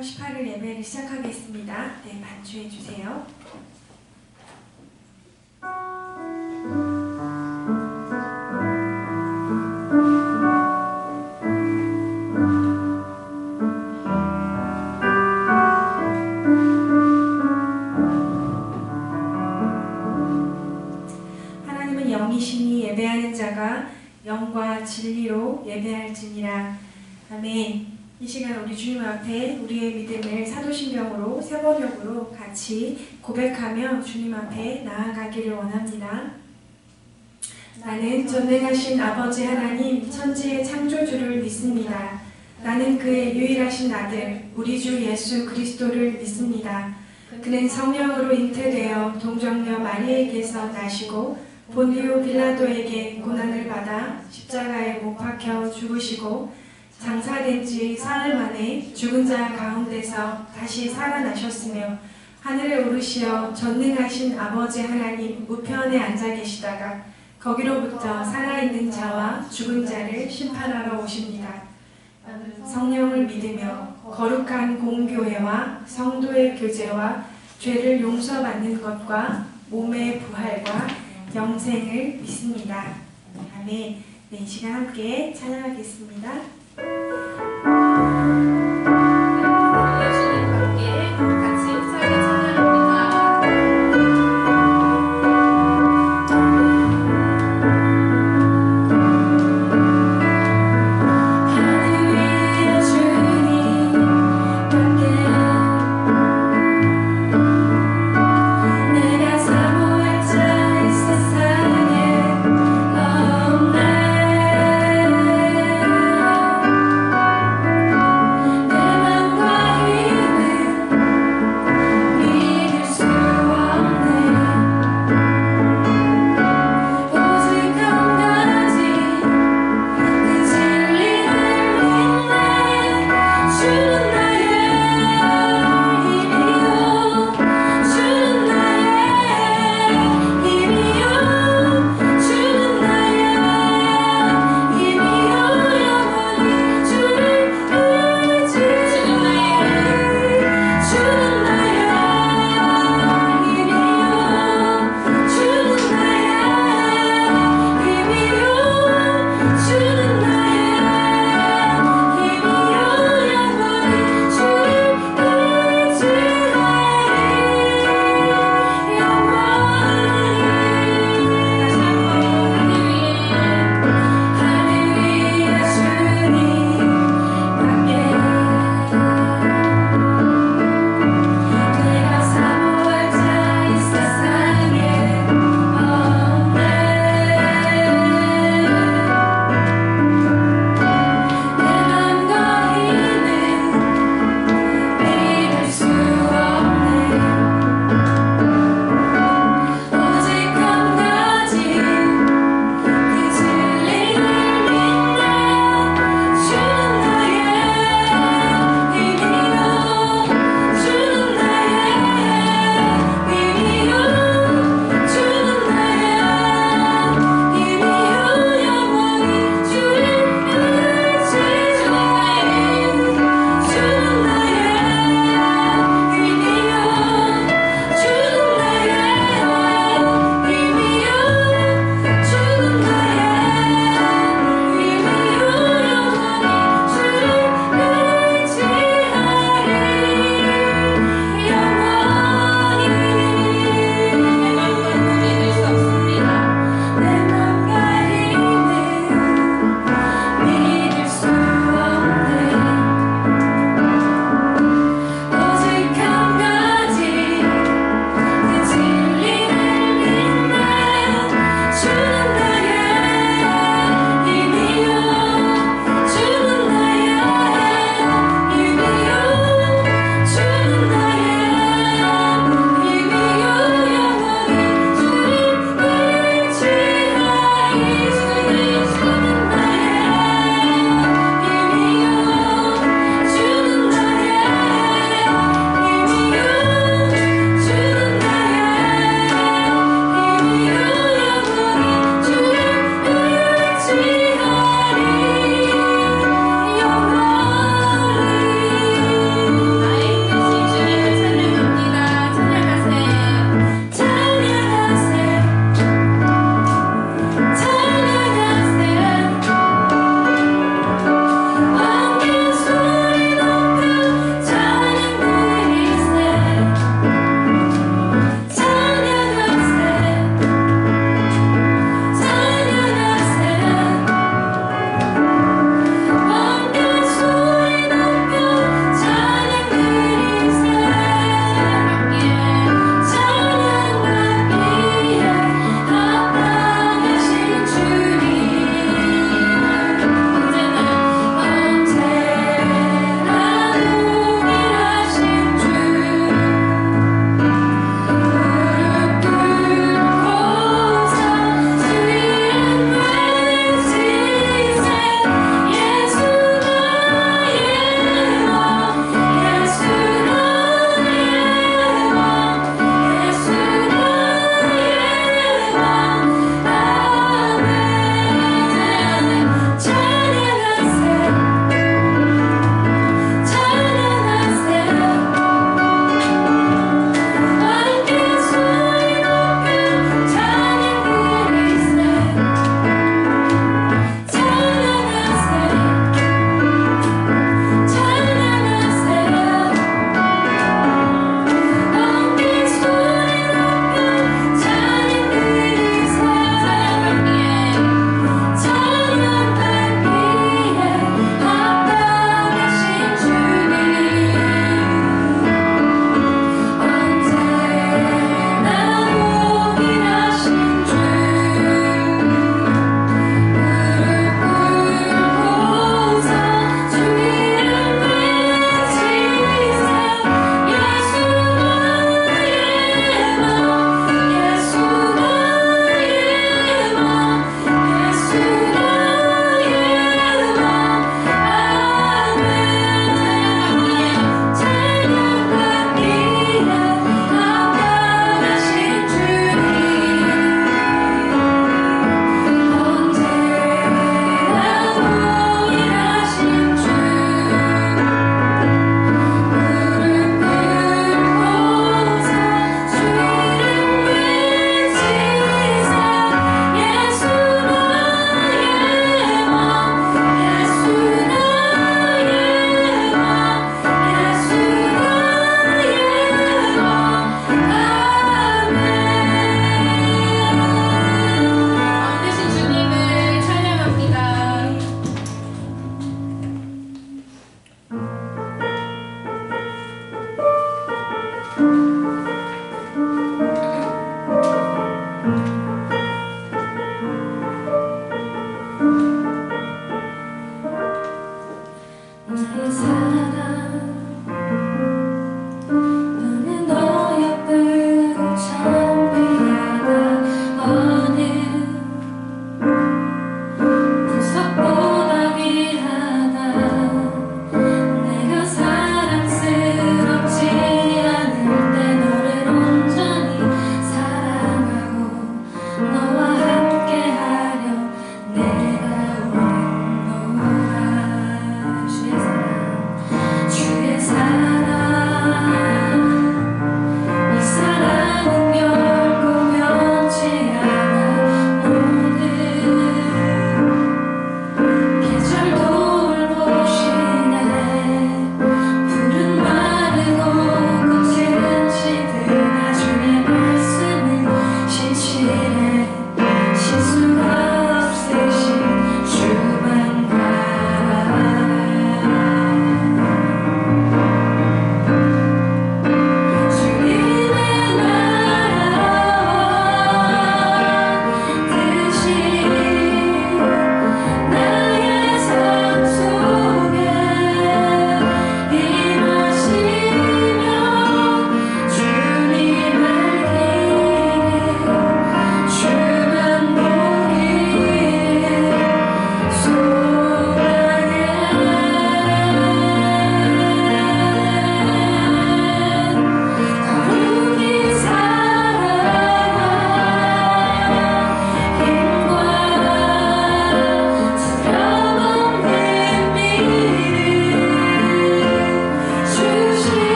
4월 18일 예배를 시작하겠습니다. 네, 반주해 주세요. 하나님은 영이시니 예배하는 자가 영과 진리로 예배할지니라. 아멘. 이 시간 우리 주님 앞에 우리의 믿음을 사도신경으로 세 번역으로 같이 고백하며 주님 앞에 나아가기를 원합니다. 나는 전능하신 아버지 하나님 천지의 창조주를 믿습니다. 나는 그의 유일하신 아들 우리 주 예수 그리스도를 믿습니다. 그는 성령으로 잉태되어 동정녀 마리에게서 나시고 본디오 빌라도에게 고난을 받아 십자가에 못 박혀 죽으시고 장사된 지 사흘 만에 죽은 자 가운데서 다시 살아나셨으며 하늘에 오르시어 전능하신 아버지 하나님 우편에 앉아 계시다가 거기로부터 살아있는 자와 죽은 자를 심판하러 오십니다. 성령을 믿으며 거룩한 공교회와 성도의 교제와 죄를 용서받는 것과 몸의 부활과 영생을 믿습니다. 아멘. 네, 이 시간 함께 찬양하겠습니다. 내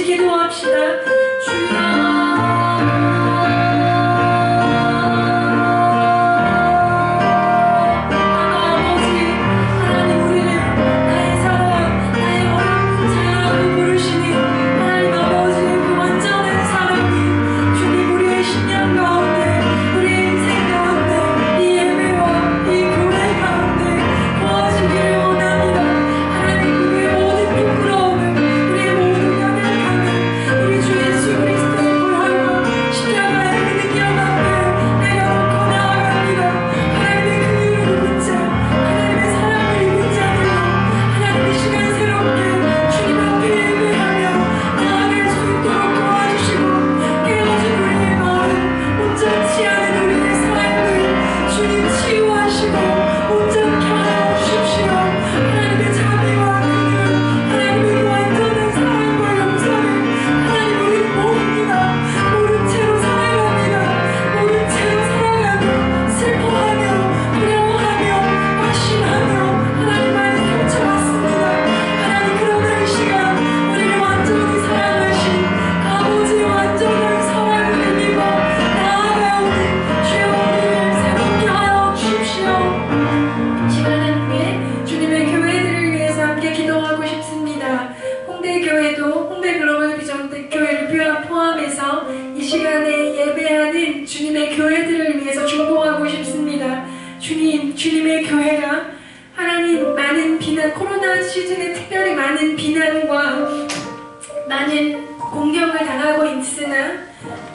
기도합시다. 주님의 교회가 하나님 많은 비난, 코로나 시즌에 특별히 많은 비난과 많은 공격을 당하고 있으나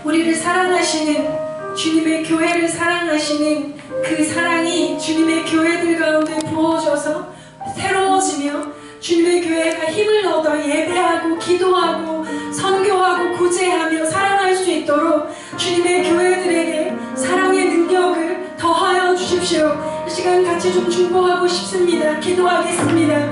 우리를 사랑하시는 주님의 교회를 사랑하시는 그 사랑이 주님의 교회들 가운데 부어져서 새로워지며 주님의 교회가 힘을 얻어 예배하고 기도하고 선교하고 구제하며 사랑할 수 있도록 주님의 교회들에게 사랑의 능력을 더하여 주십시오. 이 시간 같이 좀 중보하고 싶습니다. 기도하겠습니다.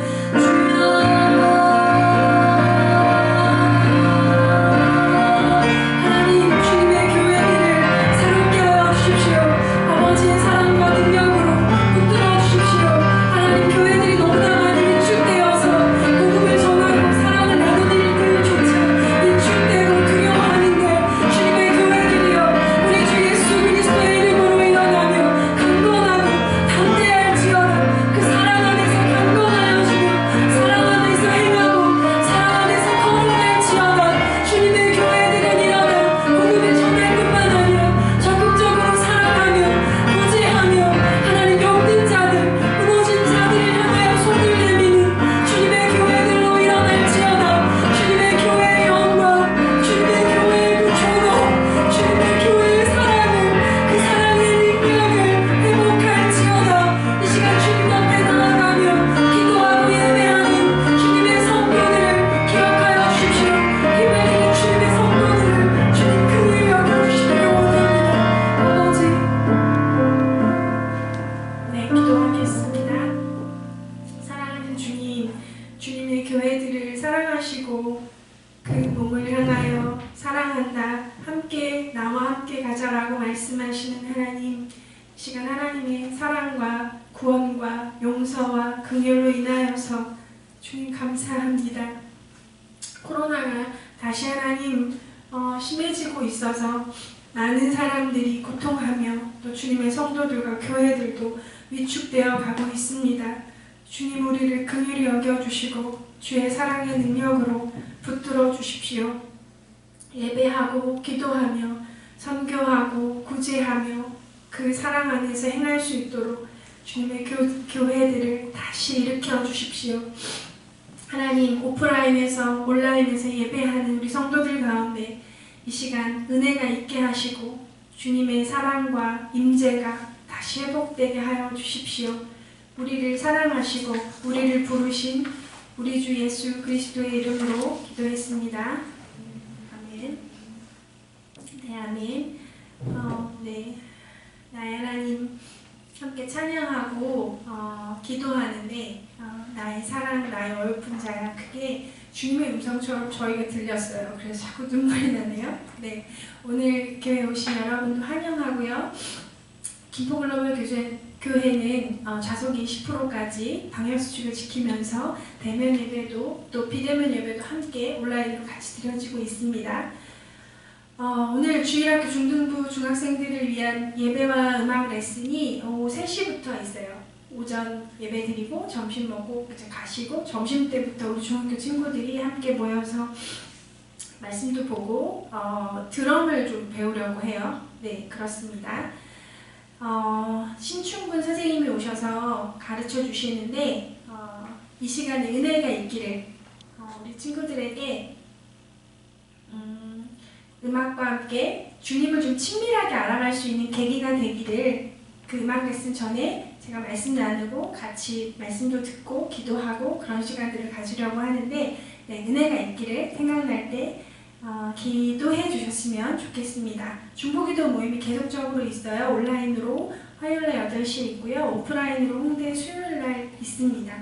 주여 말씀하시는 하나님, 이 시간 하나님의 사랑과 구원과 용서와 긍휼로 인하여서 주님 감사합니다. 코로나가 다시 하나님 심해지고 있어서 많은 사람들이 고통하며 또 주님의 성도들과 교회들도 위축되어 가고 있습니다. 주님 우리를 긍휼히 여겨주시고 주의 사랑의 능력으로 붙들어 주십시오. 예배하고 기도하며 선교하고 구제하며 그 사랑 안에서 행할 수 있도록 주님의 교회들을 다시 일으켜 주십시오. 하나님 오프라인에서 온라인에서 예배하는 우리 성도들 가운데 이 시간 은혜가 있게 하시고 주님의 사랑과 임재가 다시 회복되게 하여 주십시오. 우리를 사랑하시고 우리를 부르신 우리 주 예수 그리스도의 이름으로 기도했습니다. 아멘. 네, 아멘. 네, 나의 하나님 함께 찬양하고 기도하는데 나의 사랑, 나의 어여쁜 자야, 그게 주님의 음성처럼 저희가 들렸어요. 그래서 자꾸 눈물이 나네요. 네, 오늘 교회 오신 여러분도 환영하고요. 김포글로벌 교회는 좌석이 20%까지 방역수칙을 지키면서 대면 예배도 또 비대면 예배도 함께 온라인으로 같이 드려지고 있습니다. 오늘 주일학교 중등부 중학생들을 위한 예배와 음악 레슨이 오후 3시부터 있어요. 오전 예배 드리고 점심 먹고 이제 가시고 점심때부터 우리 중학교 친구들이 함께 모여서 말씀도 보고 드럼을 좀 배우려고 해요. 네, 그렇습니다. 신춘군 선생님이 오셔서 가르쳐 주시는데 이 시간에 은혜가 있기를 우리 친구들에게 음악과 함께 주님을 좀 친밀하게 알아갈 수 있는 계기가 되기를 그 음악 레슨 전에 제가 말씀 나누고 같이 말씀도 듣고 기도하고 그런 시간들을 가지려고 하는데 네, 은혜가 있기를 생각날 때 기도해 주셨으면 좋겠습니다. 중보기도 모임이 계속적으로 있어요. 온라인으로 화요일날 8시에 있고요. 오프라인으로 홍대 수요일날 있습니다.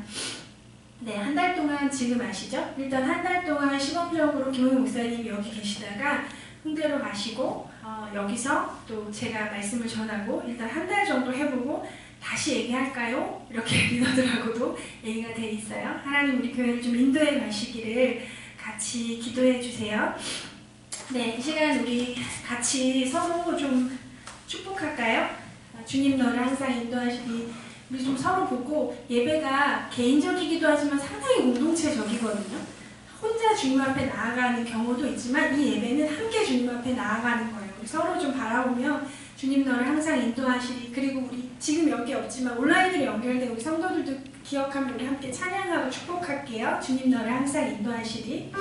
네, 한 달 동안 지금 아시죠? 일단 한 달 동안 시범적으로 김홍희 목사님이 여기 계시다가 홍대로 가시고 여기서 또 제가 말씀을 전하고 일단 한 달 정도 해보고 다시 얘기할까요? 이렇게 리더들하고도 얘기가 돼 있어요. 하나님 우리 교회를 좀 인도해 가시기를 같이 기도해 주세요. 네, 이 시간 우리 같이 서로 좀 축복할까요? 주님 너를 항상 인도하시니 우리 좀 서로 보고 예배가 개인적이기도 하지만 상당히 공동체적이거든요. 혼자 주님 앞에 나아가는 경우도 있지만 이 예배는 함께 주님 앞에 나아가는 거예요. 우리 서로 좀 바라보며 주님 너를 항상 인도하시리. 그리고 우리 지금 여기 없지만 온라인으로 연결된 우리 성도들도 기억하면 우리 함께 찬양하고 축복할게요. 주님 너를 항상 인도하시리.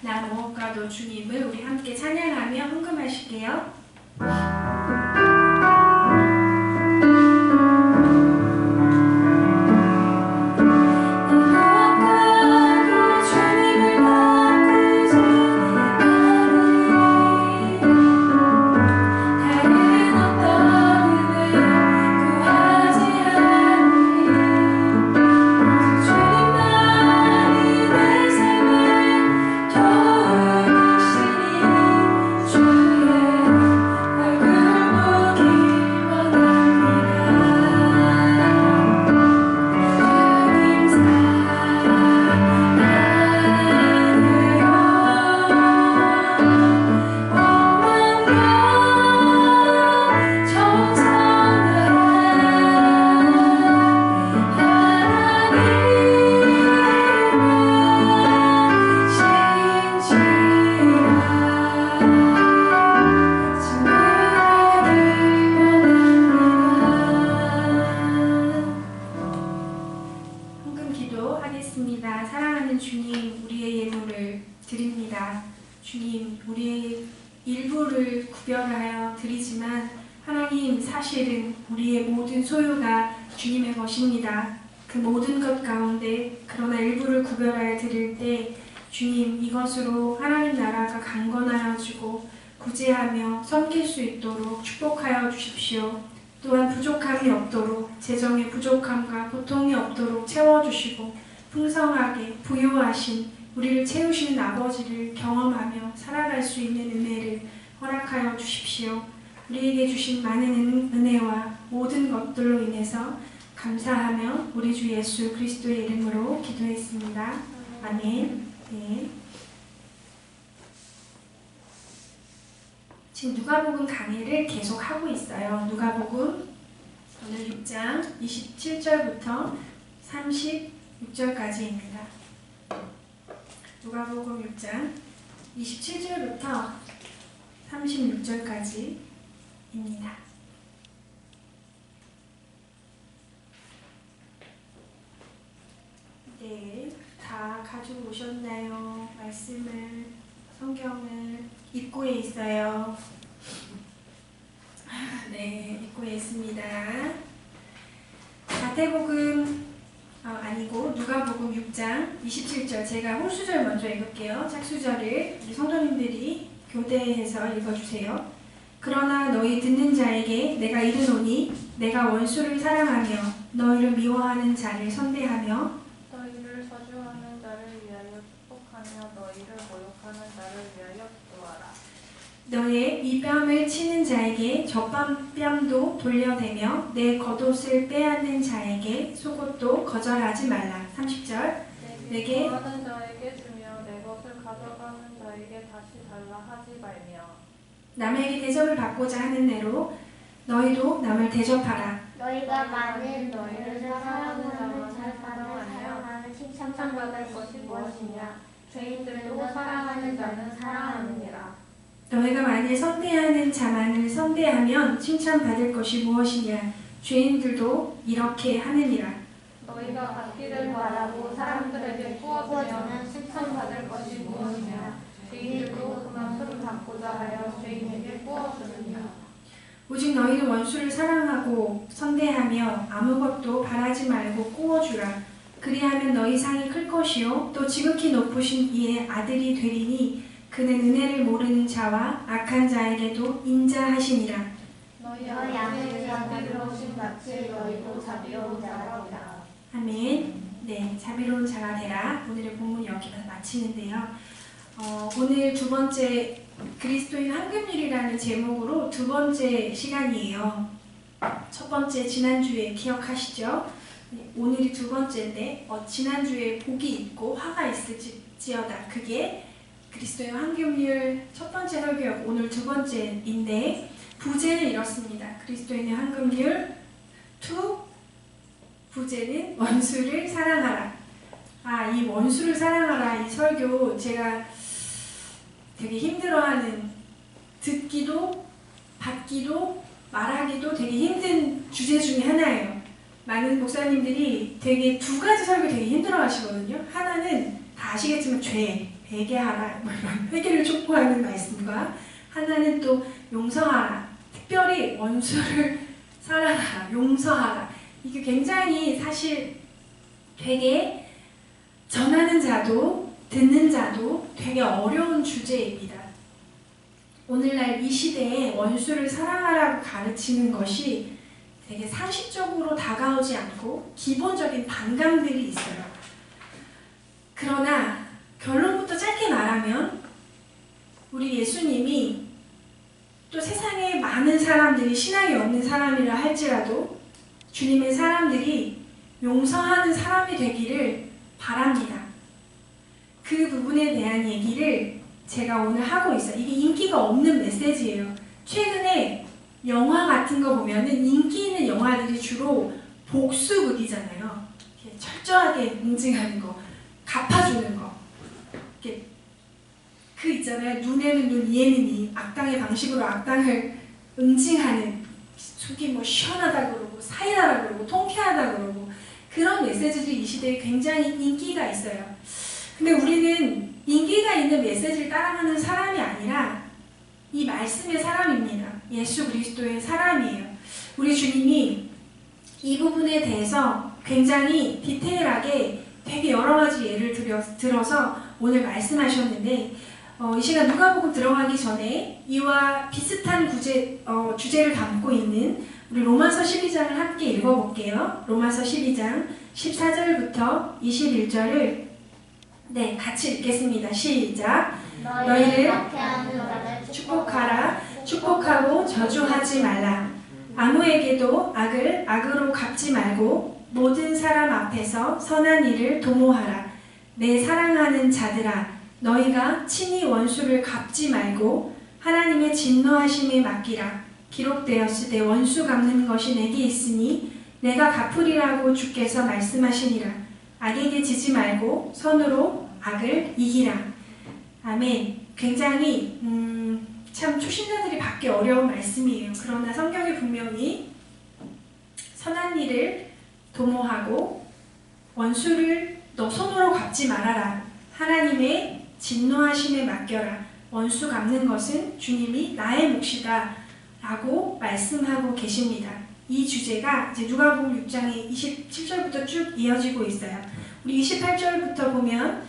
나 무엇과도 주님을 우리 함께 찬양하며 헌금하실게요. 사랑하는 주님, 우리의 예물을 드립니다. 주님, 우리의 일부를 구별하여 드리지만 하나님, 사실은 우리의 모든 소유가 주님의 것입니다. 그 모든 것 가운데 그러나 일부를 구별하여 드릴 때 주님, 이것으로 하나님 나라가 강건하여지고 구제하며 섬길 수 있도록 축복하여 주십시오. 또한 부족함이 없도록, 재정의 부족함과 고통이 없도록 채워주시고 풍성하게 부유하신 우리를 채우시는 아버지를 경험하며 살아갈 수 있는 은혜를 허락하여 주십시오. 우리에게 주신 많은 은혜와 모든 것들로 인해서 감사하며 우리 주 예수 그리스도의 이름으로 기도했습니다. 아멘. 네. 지금 누가복음 강의를 계속 하고 있어요. 누가복음 오늘 6장 27절부터 30 6절까지입니다. 누가복음 6장 27절부터 36절까지입니다. 네, 다 가지고 오셨나요? 말씀을, 성경을 입구에 있어요. 네, 입구에 있습니다. 마태복음 아니고 누가복음 6장 27절, 제가 홀수절 먼저 읽을게요. 짝수절을 우리 성도님들이 교대해서 읽어주세요. 그러나 너희 듣는 자에게 내가 이르노니 내가 원수를 사랑하며 너희를 미워하는 자를 선대하며 너희를 저주하는 자를 위하여 축복하며 너희를 모욕하는 자를 위하여 기도하라. 너의 이 뺨을 치는 자에게 저 뺨도 돌려대며 내 겉옷을 빼앗는 자에게 속옷도 거절하지 말라. 30절 내게 구하는 자에게 주며 내 것을 가져가는 자에게 다시 달라 하지 말며 남에게 대접을 받고자 하는 대로 너희도 남을 대접하라. 너희가 만일 너희를 사랑하는 자를 사랑하며 칭찬받을 것이 무엇이냐? 죄인들도 사랑하는 자는 사랑하느니라. 너희가 만일 선대하는 자만을 선대하면 칭찬받을 것이 무엇이냐? 죄인들도 이렇게 하느니라. 너희가 받기를 바라고 사람들에게 구워주면 칭찬받을 것이 무엇이냐? 죄인들도 그만큼 받고자 하여 죄인에게 구워주느니라. 오직 너희는 원수를 사랑하고 선대하며 아무것도 바라지 말고 구워주라. 그리하면 너희 상이 클 것이요 또 지극히 높으신 이의 아들이 되리니 그는 은혜를 모르는 자와 악한 자에게도 인자하시니라. 너희 아버지의 자비로우신 같이 너희도 자비로운 자라 되라. 아멘. 네, 자비로운 자가 되라. 오늘의 본문 여기서 마치는데요. 오늘 두 번째 그리스도인 황금률이라는 제목으로 두 번째 시간이에요. 첫 번째 지난주에 기억하시죠? 오늘이 두 번째인데 지난주에 복이 있고 화가 있을지어다. 그게 그리스도인 황금률 첫 번째 설교였고 오늘 두 번째인데 부제는 이렇습니다. 그리스도인의 황금률 2 부제는 원수를 사랑하라. 이 원수를 사랑하라 이 설교 제가 되게 힘들어하는, 듣기도 받기도 말하기도 되게 힘든 주제 중에 하나예요. 많은 목사님들이 되게 두 가지 설교 되게 힘들어 하시거든요. 하나는 다 아시겠지만 죄, 회개하라, 이런 회개를 촉구하는 말씀과 하나는 또 용서하라, 특별히 원수를 사랑하라, 용서하라. 이게 굉장히 사실 되게 전하는 자도 듣는 자도 되게 어려운 주제입니다. 오늘날 이 시대에 원수를 사랑하라고 가르치는 것이 되게 상식적으로 다가오지 않고 기본적인 반감들이 있어요. 그러나 결론부터 짧게 말하면 우리 예수님이 또 세상에 많은 사람들이 신앙이 없는 사람이라 할지라도 주님의 사람들이 용서하는 사람이 되기를 바랍니다. 그 부분에 대한 얘기를 제가 오늘 하고 있어요. 이게 인기가 없는 메시지예요. 최근에 영화 같은 거 보면은 인기 있는 영화들이 주로 복수극이잖아요. 이렇게 철저하게 응징하는 거, 갚아주는 거. 이렇게 그 있잖아요. 눈에는 눈, 이에는 이. 악당의 방식으로 악당을 응징하는, 속이 뭐 시원하다 그러고 사이다라 그러고 통쾌하다 그러고 그런 메시지들이 이 시대에 굉장히 인기가 있어요. 근데 우리는 인기가 있는 메시지를 따라가는 사람이 아니라 이 말씀의 사람입니다. 예수 그리스도의 사람이에요. 우리 주님이 이 부분에 대해서 굉장히 디테일하게 되게 여러 가지 예를 들어서 오늘 말씀하셨는데 이 시간 누가복음 들어가기 전에 이와 비슷한 주제를 담고 있는 우리 로마서 12장을 함께 읽어볼게요. 로마서 12장 14절부터 21절을 같이 읽겠습니다. 시작. 너희를 축복하라. 축복하고 저주하지 말라. 아무에게도 악을 악으로 갚지 말고 모든 사람 앞에서 선한 일을 도모하라. 내 사랑하는 자들아, 너희가 친히 원수를 갚지 말고 하나님의 진노하심에 맡기라. 기록되었을 때 원수 갚는 것이 내게 있으니 내가 갚으리라고 주께서 말씀하시니라. 악에게 지지 말고 선으로 악을 이기라. 아멘. 굉장히 참 초신자들이 받기 어려운 말씀이에요. 그러나 성경에 분명히 선한 일을 도모하고 원수를 너 손으로 갚지 말아라. 하나님의 진노하심에 맡겨라. 원수 갚는 것은 주님이 나의 몫이다 라고 말씀하고 계십니다. 이 주제가 이제 누가복음 6장의 27절부터 쭉 이어지고 있어요. 우리 28절부터 보면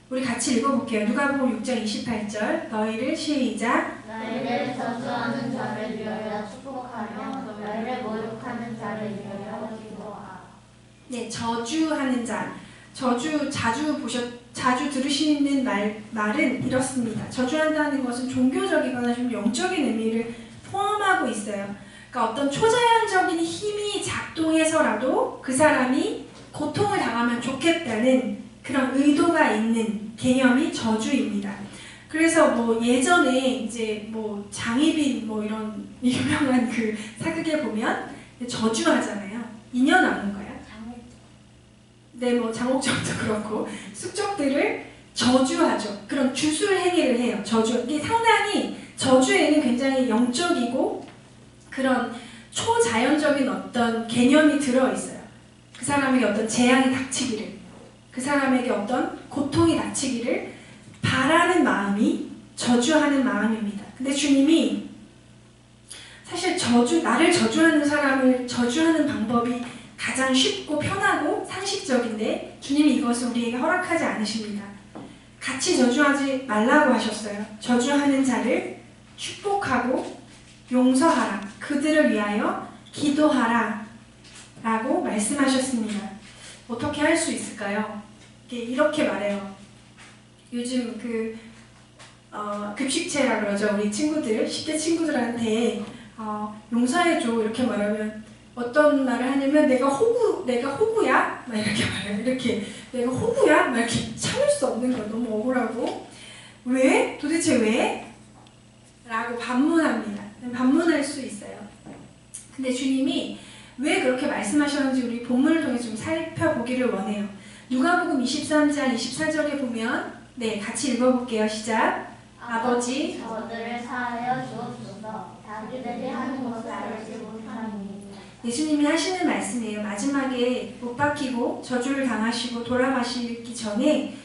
우리 같이 읽어볼게요. 누가복음 6장 28절. 너희를 시작. 너희를 저주하는 자를 위하여 축복하며 너희를 모욕하는 자를 위하여 기도하라. 네, 저주하는 자. 저주 자주 들으시는 말은 이렇습니다. 저주한다는 것은 종교적이거나 좀 영적인 의미를 포함하고 있어요. 그러니까 어떤 초자연적인 힘이 작동해서라도 그 사람이 고통을 당하면 좋겠다는 그런 의도가 있는 개념이 저주입니다. 그래서 뭐 예전에 이제 뭐 장희빈 뭐 이런 유명한 그 사극에 보면 저주하잖아요. 인연 없는 거예요. 네, 뭐 장옥정도 그렇고 숙적들을 저주하죠. 그런 주술 행위를 해요. 저주. 이게 상당히 저주에는 굉장히 영적이고 그런 초자연적인 어떤 개념이 들어있어요. 그 사람에게 어떤 재앙이 닥치기를, 그 사람에게 어떤 고통이 닥치기를 바라는 마음이 저주하는 마음입니다. 근데 주님이 사실 나를 저주하는 사람을 저주하는 방법이 가장 쉽고 편하고 상식적인데 주님이 이것을 우리에게 허락하지 않으십니다. 같이 저주하지 말라고 하셨어요. 저주하는 자를 축복하고 용서하라. 그들을 위하여 기도하라. 라고 말씀하셨습니다. 어떻게 할 수 있을까요? 이렇게 말해요. 요즘 급식체라 그러죠. 우리 친구들, 10대 친구들한테 용서해줘 이렇게 말하면 어떤 말을 하냐면 내가 호구야? 막 이렇게 말해요. 이렇게 내가 호구야? 막 이렇게 참을 수 없는 거예요. 너무 억울하고 왜? 도대체 왜? 라고 반문합니다. 반문할 수 있어요. 근데 주님이 왜 그렇게 말씀하셨는지 우리 본문을 통해 좀 살펴보기를 원해요. 누가복음 23장 24절에 보면 네, 같이 읽어볼게요. 시작. 아버지 저들을 사하여 주옵소서. 자기들이 하는 것을 알지 못하니. 예수님이 하시는 말씀이에요. 마지막에 못 박히고 저주를 당하시고 돌아가시기 전에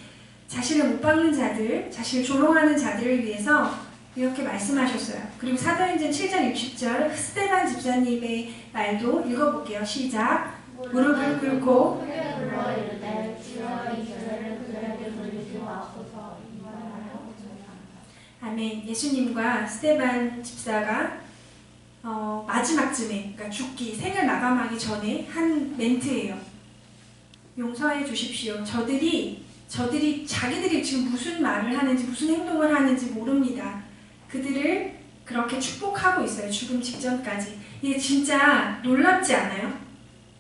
자신을 못 박는 자들, 자신을 조롱하는 자들을 위해서 이렇게 말씀하셨어요. 그리고 사도행전 7장 60절 스데반 집사님의 말도 읽어볼게요. 시작. 무릎을 꿇고 크게 불러 이르되 주여 이 죄를 그들에게 돌리지 마소서. 아멘. 예수님과 스데반 집사가 마지막쯤에, 그러니까 죽기, 생을 마감하기 전에 한 멘트예요. 용서해 주십시오. 저들이 자기들이 지금 무슨 말을 하는지 무슨 행동을 하는지 모릅니다. 그들을 그렇게 축복하고 있어요. 죽음 직전까지. 이게 진짜 놀랍지 않아요?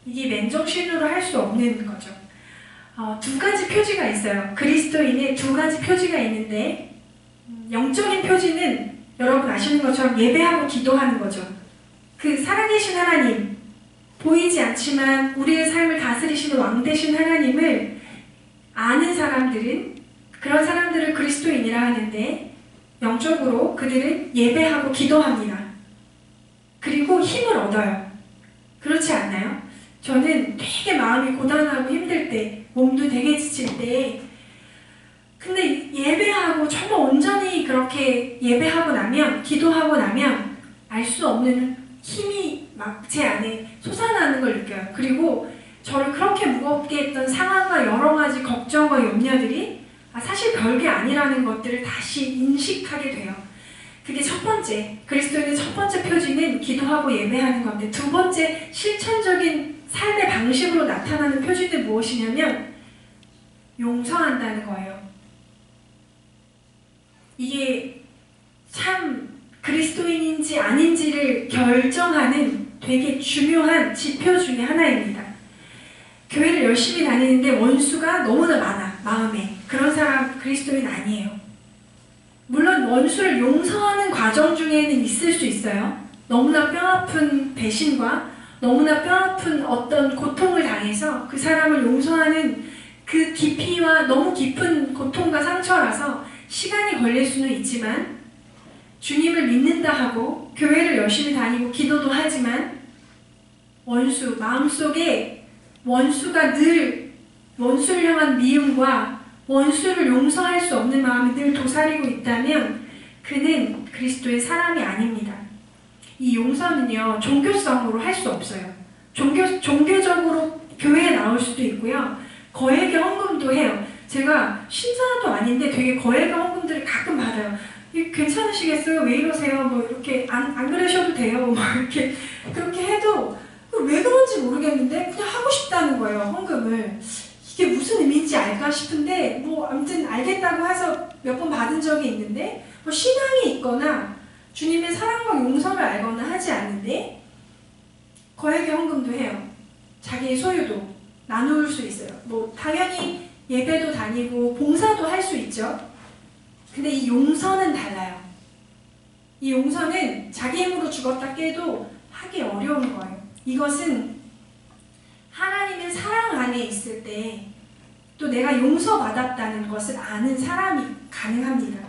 이게 맨정신으로 할 수 없는 거죠. 두 가지 표지가 있어요. 그리스도인의 두 가지 표지가 있는데 영적인 표지는 여러분 아시는 것처럼 예배하고 기도하는 거죠. 그 살아계신 하나님, 보이지 않지만 우리의 삶을 다스리시는 왕 되신 하나님을 아는 사람들은 그런 사람들을 그리스도인이라 하는데 영적으로 그들은 예배하고 기도합니다. 그리고 힘을 얻어요. 그렇지 않나요? 저는 되게 마음이 고단하고 힘들 때, 몸도 되게 지칠 때 근데 예배하고 정말 온전히 그렇게 예배하고 나면, 기도하고 나면 알 수 없는 힘이 막 제 안에 솟아나는 걸 느껴요. 그리고 저를 그렇게 무겁게 했던 상황과 여러 가지 걱정과 염려들이 사실 별게 아니라는 것들을 다시 인식하게 돼요. 그게 첫 번째, 그리스도인의 첫 번째 표지는 기도하고 예배하는 건데 두 번째 실천적인 삶의 방식으로 나타나는 표지는 무엇이냐면 용서한다는 거예요. 이게 참 그리스도인인지 아닌지를 결정하는 되게 중요한 지표 중에 하나입니다. 교회를 열심히 다니는데 원수가 너무나 많아, 마음에. 그런 사람 그리스도인 아니에요. 물론 원수를 용서하는 과정 중에는 있을 수 있어요. 너무나 뼈아픈 배신과 너무나 뼈아픈 어떤 고통을 당해서 그 사람을 용서하는 그 깊이와 너무 깊은 고통과 상처라서 시간이 걸릴 수는 있지만 주님을 믿는다 하고 교회를 열심히 다니고 기도도 하지만 마음속에 원수가 늘 원수를 향한 미움과 원수를 용서할 수 없는 마음이 늘 도사리고 있다면 그는 그리스도의 사람이 아닙니다. 이 용서는요, 종교성으로 할 수 없어요. 종교적으로 교회에 나올 수도 있고요. 거액의 헌금도 해요. 제가 신자도 아닌데 되게 거액의 헌금들을 가끔 받아요. 괜찮으시겠어요? 왜 이러세요? 뭐 이렇게 안 그러셔도 돼요. 뭐 이렇게 그렇게 해도 왜 그런지 모르겠는데 그냥 하고 싶다는 거예요. 헌금을. 이게 무슨 의미인지 알까 싶은데 뭐 아무튼 알겠다고 해서 몇 번 받은 적이 있는데 뭐 신앙이 있거나 주님의 사랑과 용서를 알거나 하지 않는데 거액의 헌금도 해요. 자기의 소유도 나눌 수 있어요. 뭐 당연히 예배도 다니고 봉사도 할 수 있죠. 근데 이 용서는 달라요. 이 용서는 자기 힘으로 죽었다 깨도 하기 어려운 거예요. 이것은 하나님의 사랑 안에 있을 때 또 내가 용서받았다는 것을 아는 사람이 가능합니다.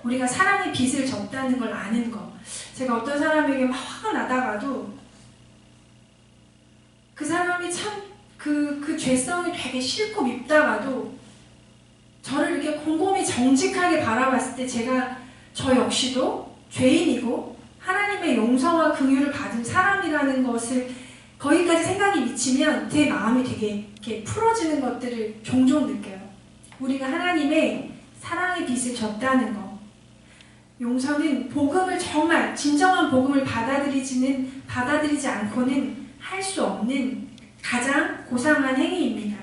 우리가 사랑의 빚을 졌다는 걸 아는 거. 제가 어떤 사람에게 막 화가 나다가도 그 사람이 참 그 죄성이 되게 싫고 밉다가도 저를 이렇게 곰곰이 정직하게 바라봤을 때 저 역시도 죄인이고 하나님의 용서와 긍휼을 받은 사람이라는 것을 거기까지 생각이 미치면 제 마음이 되게 이렇게 풀어지는 것들을 종종 느껴요. 우리가 하나님의 사랑의 빚을 졌다는 거. 용서는 복음을 정말 진정한 복음을 받아들이지 않고는 할 수 없는 가장 고상한 행위입니다.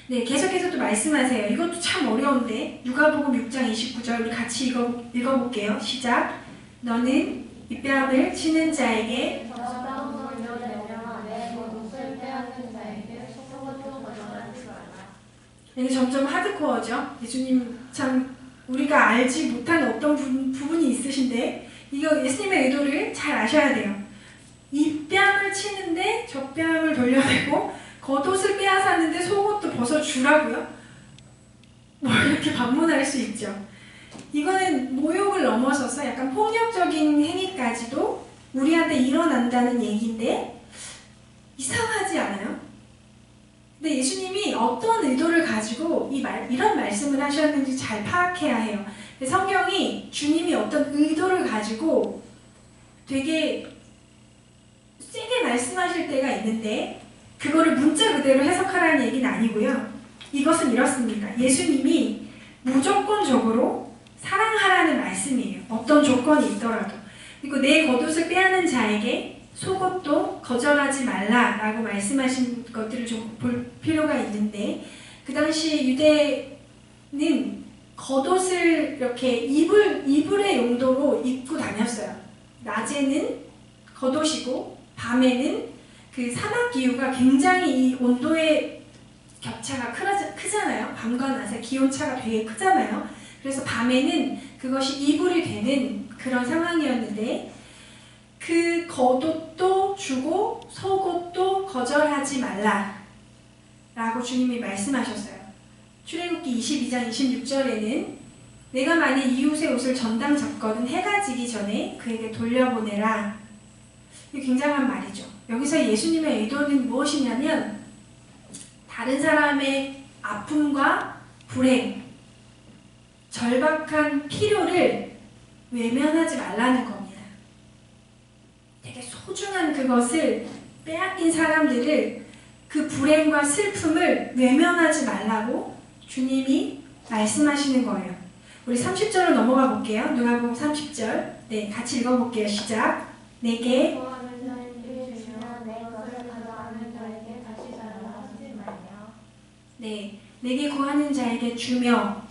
네, 계속해서 또 말씀하세요. 이것도 참 어려운데 누가복음 6장 29절 우리 같이 읽어볼게요. 시작. 너는 윗뺨을 치는 자에게 이게 점점 하드코어죠. 예수님 참 우리가 알지 못한 어떤 부분이 있으신데 이거 예수님의 의도를 잘 아셔야 돼요. 이 뺨을 치는데 저 뺨을 돌려내고 겉옷을 빼앗았는데 속옷도 벗어주라고요? 뭐 이렇게 반문할 수 있죠. 이거는 모욕을 넘어서서 약간 폭력적인 행위까지도 우리한테 일어난다는 얘기인데 이상하지 않아요? 근데 예수님이 어떤 의도를 가지고 이런 말씀을 하셨는지 잘 파악해야 해요. 성경이 주님이 어떤 의도를 가지고 되게 세게 말씀하실 때가 있는데 그거를 문자 그대로 해석하라는 얘기는 아니고요. 이것은 이렇습니다. 예수님이 무조건적으로 사랑하라는 말씀이에요. 어떤 조건이 있더라도. 그리고 내 겉옷을 빼앗는 자에게 속옷도 거절하지 말라라고 말씀하신 것들을 좀 볼 필요가 있는데 그 당시 유대는 겉옷을 이렇게 이불의 용도로 입고 다녔어요. 낮에는 겉옷이고 밤에는 그 사막 기후가 굉장히 이 온도의 격차가 크잖아요. 밤과 낮의 기온차가 되게 크잖아요. 그래서 밤에는 그것이 이불이 되는 그런 상황이었는데 그 겉옷도 주고 속옷도 거절하지 말라 라고 주님이 말씀하셨어요. 출애굽기 22장 26절에는 내가 만일 이웃의 옷을 전당 잡거든 해가 지기 전에 그에게 돌려보내라. 이게 굉장한 말이죠. 여기서 예수님의 의도는 무엇이냐면 다른 사람의 아픔과 불행, 절박한 필요를 외면하지 말라는 겁니다. 되게 소중한 그것을 빼앗긴 사람들을 그 불행과 슬픔을 외면하지 말라고 주님이 말씀하시는 거예요. 우리 30절로 넘어가 볼게요. 누가복음 30절. 네, 같이 읽어볼게요. 시작. 내게 네, 내게 구하는 자에게 주며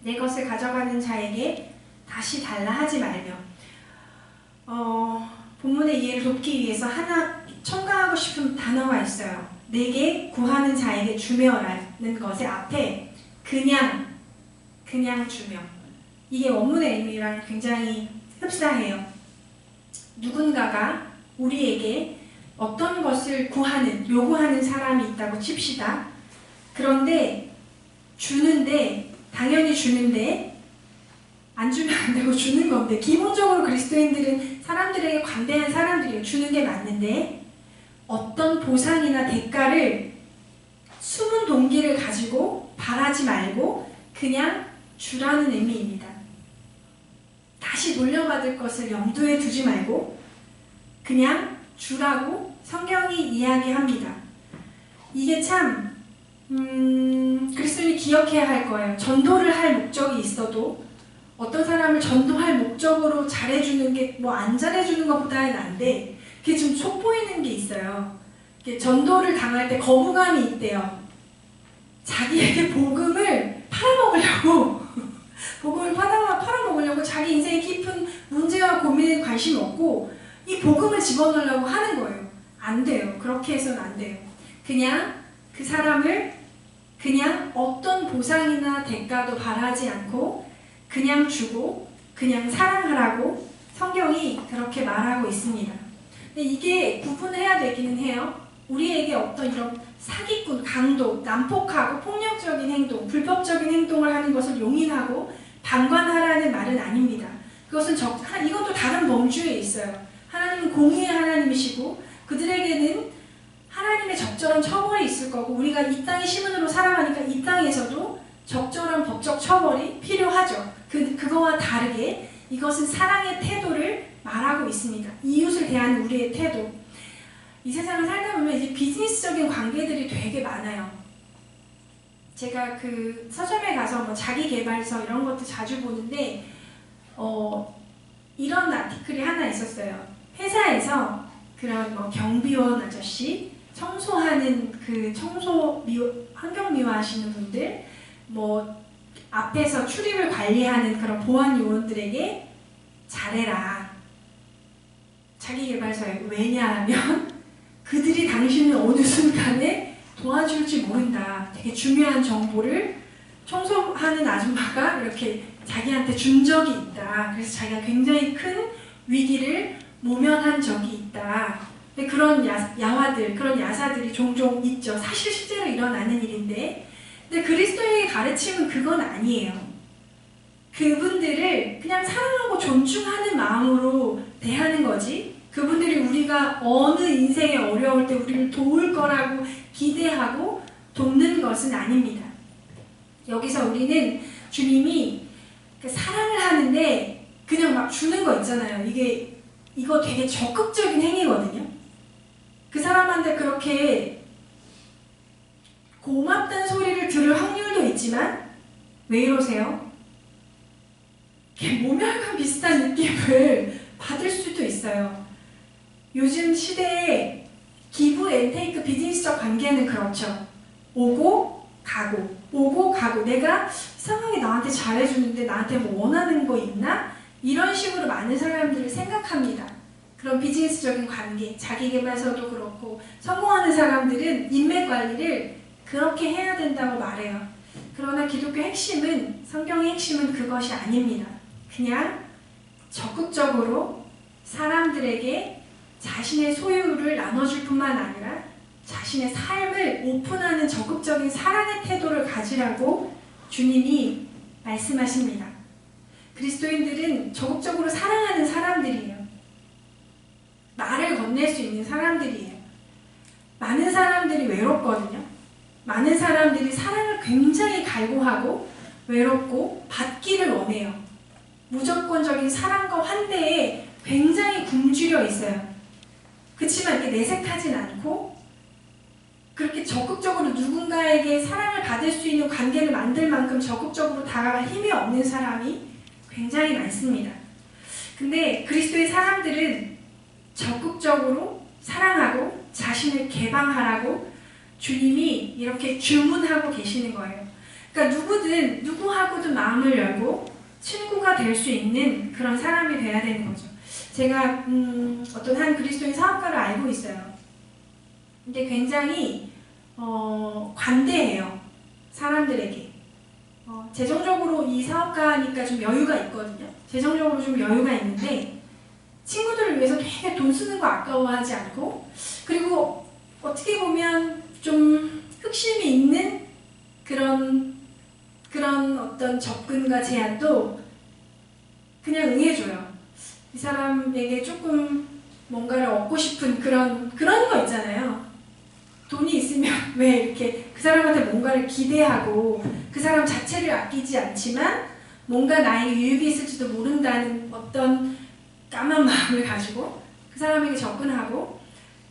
내 것을 가져가는 자에게 다시 달라 하지 말며. 본문의 이해를 돕기 위해서 하나 첨가하고 싶은 단어가 있어요. 내게 구하는 자에게 주며라는 것의 앞에 그냥 주며. 이게 원문의 의미랑 굉장히 흡사해요. 누군가가 우리에게 어떤 것을 요구하는 사람이 있다고 칩시다. 그런데 주는데, 당연히 주는데 안 주면 안 되고 주는 건데, 기본적으로 그리스도인들은 사람들에게 관대한 사람들이에요. 주는 게 맞는데 어떤 보상이나 대가를 숨은 동기를 가지고 바라지 말고 그냥 주라는 의미입니다. 다시 돌려받을 것을 염두에 두지 말고 그냥 주라고 성경이 이야기합니다. 이게 참 그리스도인이 기억해야 할 거예요. 전도를 할 목적이 있어도 어떤 사람을 전도할 목적으로 잘해주는 게 뭐 안 잘해주는 것보다는 난데, 그게 좀 돋보이는 게 있어요. 전도를 당할 때 거부감이 있대요. 자기에게 복음을 팔아먹으려고 복음을 팔아먹으려고 자기 인생의 깊은 문제와 고민에 관심이 없고 이 복음을 집어넣으려고 하는 거예요. 안 돼요. 그렇게 해서는 안 돼요. 그냥 그 사람을 그냥 어떤 보상이나 대가도 바라지 않고 그냥 주고 그냥 사랑하라고 성경이 그렇게 말하고 있습니다. 근데 이게 구분해야 되기는 해요. 우리에게 어떤 이런 사기꾼, 강도, 난폭하고 폭력적인 행동, 불법적인 행동을 하는 것을 용인하고 방관하라는 말은 아닙니다. 그것은 이것도 다른 범주에 있어요. 하나님은 공의의 하나님이시고 그들에게는 하나님의 적절한 처벌이 있을 거고, 우리가 이 땅의 시민으로 살아가니까 이 땅에서도 적절한 법적 처벌이 필요하죠. 그거와 다르게 이것은 사랑의 태도를 말하고 있습니다. 이웃을 대하는 우리의 태도. 이 세상을 살다 보면 이제 비즈니스적인 관계들이 되게 많아요. 제가 그 서점에 가서 뭐 자기개발서 이런 것도 자주 보는데 이런 아티클이 하나 있었어요. 회사에서 그런 뭐 경비원 아저씨, 청소하는 그 환경미화 하시는 분들, 뭐 앞에서 출입을 관리하는 그런 보안 요원들에게 잘해라. 자기개발서에. 왜냐하면 그들이 당신을 어느 순간에 도와줄지 모른다. 되게 중요한 정보를 청소하는 아줌마가 이렇게 자기한테 준 적이 있다. 그래서 자기가 굉장히 큰 위기를 모면한 적이 있다. 그런 야화들, 그런 야사들이 종종 있죠. 사실 실제로 일어나는 일인데, 근데 그리스도의 가르침은 그건 아니에요. 그분들을 그냥 사랑하고 존중하는 마음으로 대하는 거지, 그분들이 우리가 어느 인생에 어려울 때 우리를 도울 거라고 기대하고 돕는 것은 아닙니다. 여기서 우리는 주님이 사랑을 하는데 그냥 막 주는 거 있잖아요. 이거 되게 적극적인 행위거든요. 그 사람한테 그렇게 고맙다는 소리를 들을 확률도 있지만, 왜 이러세요? 모멸감 비슷한 느낌을 받을 수도 있어요. 요즘 시대에 기브 앤 테이크 비즈니스적 관계는 그렇죠. 오고 가고, 오고 가고, 내가 이상하게 나한테 잘해주는데 나한테 뭐 원하는 거 있나? 이런 식으로 많은 사람들을 생각합니다. 그런 비즈니스적인 관계, 자기개발서도 그렇고, 성공하는 사람들은 인맥 관리를 그렇게 해야 된다고 말해요. 그러나 기독교 핵심은, 성경의 핵심은 그것이 아닙니다. 그냥 적극적으로 사람들에게 자신의 소유를 나눠줄 뿐만 아니라 자신의 삶을 오픈하는 적극적인 사랑의 태도를 가지라고 주님이 말씀하십니다. 그리스도인들은 적극적으로 사랑하는 사람들이에요. 말을 건넬 수 있는 사람들이에요. 많은 사람들이 외롭거든요. 많은 사람들이 사랑을 굉장히 갈구하고 외롭고 받기를 원해요. 무조건적인 사랑과 환대에 굉장히 굶주려 있어요. 그렇지만 이렇게 내색하진 않고 그렇게 적극적으로 누군가에게 사랑을 받을 수 있는 관계를 만들 만큼 적극적으로 다가갈 힘이 없는 사람이 굉장히 많습니다. 근데 그리스도의 사람들은 적극적으로 사랑하고 자신을 개방하라고 주님이 이렇게 주문하고 계시는 거예요. 그러니까 누구하고든 마음을 열고 친구가 될 수 있는 그런 사람이 돼야 되는 거죠. 제가 어떤 한 그리스도인 사업가를 알고 있어요. 근데 굉장히 관대해요. 사람들에게. 재정적으로 이 사업가니까 좀 여유가 있거든요. 재정적으로 좀 여유가 있는데 친구들을 위해서 되게 돈 쓰는 거 아까워하지 않고, 그리고 어떻게 보면 좀 흑심이 있는 그런 어떤 접근과 제안도 그냥 응해줘요. 이 사람에게 조금 뭔가를 얻고 싶은 그런 거 있잖아요. 돈이 있으면 왜 이렇게 그 사람한테 뭔가를 기대하고 그 사람 자체를 아끼지 않지만 뭔가 나에게 유익이 있을지도 모른다는 어떤 까만 마음을 가지고 그 사람에게 접근하고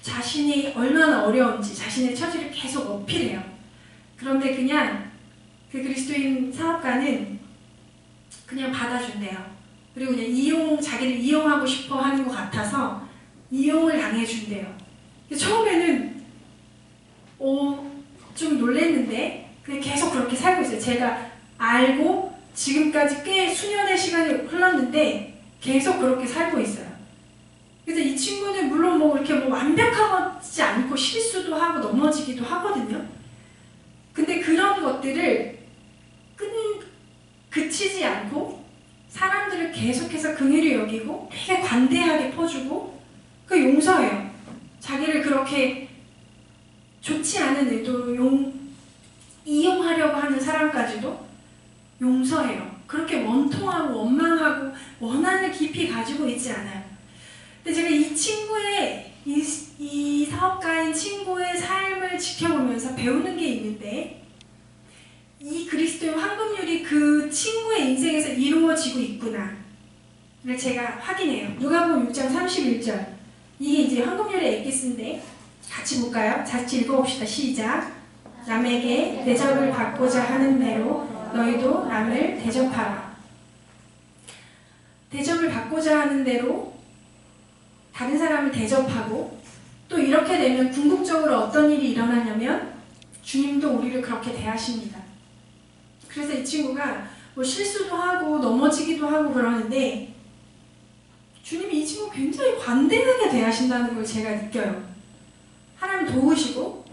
자신이 얼마나 어려운지 자신의 처지를 계속 어필해요. 그런데 그냥 그 그리스도인 사업가는 그냥 받아준대요. 그리고 그냥 자기를 이용하고 싶어 하는 것 같아서 이용을 당해준대요. 처음에는 좀 놀랬는데 그냥 계속 그렇게 살고 있어요. 제가 알고 지금까지 꽤 수년의 시간이 흘렀는데 계속 그렇게 살고 있어요. 그래서 이 친구는 물론 뭐 이렇게 뭐 완벽하지 않고 실수도 하고 넘어지기도 하거든요. 근데 그런 것들을 그치지 않고 사람들을 계속해서 긍휼히 여기고 되게 관대하게 퍼주고 그 용서해요. 자기를 그렇게 좋지 않은 의도로 이용하려고 하는 사람까지도 용서해요. 그렇게 원통하고 원망하고 원한을 깊이 가지고 있지 않아요. 근데 제가 이 친구의 이 사업가인 친구의 삶을 지켜보면서 배우는 게 있는데 이 그리스도의 황금률이 그 친구의 인생에서 이루어지고 있구나를 제가 확인해요. 누가복음 6장 31절 이게 이제 황금률의 엑기스인데 같이 볼까요? 같이 읽어봅시다. 시작. 남에게 대접을 받고자 하는 대로 너희도 남을 대접하라. 대접을 받고자 하는 대로 다른 사람을 대접하고 또 이렇게 되면 궁극적으로 어떤 일이 일어나냐면 주님도 우리를 그렇게 대하십니다. 그래서 이 친구가 뭐 실수도 하고 넘어지기도 하고 그러는데 주님이 이 친구 굉장히 관대하게 대하신다는 걸 제가 느껴요. 하나님 도우시고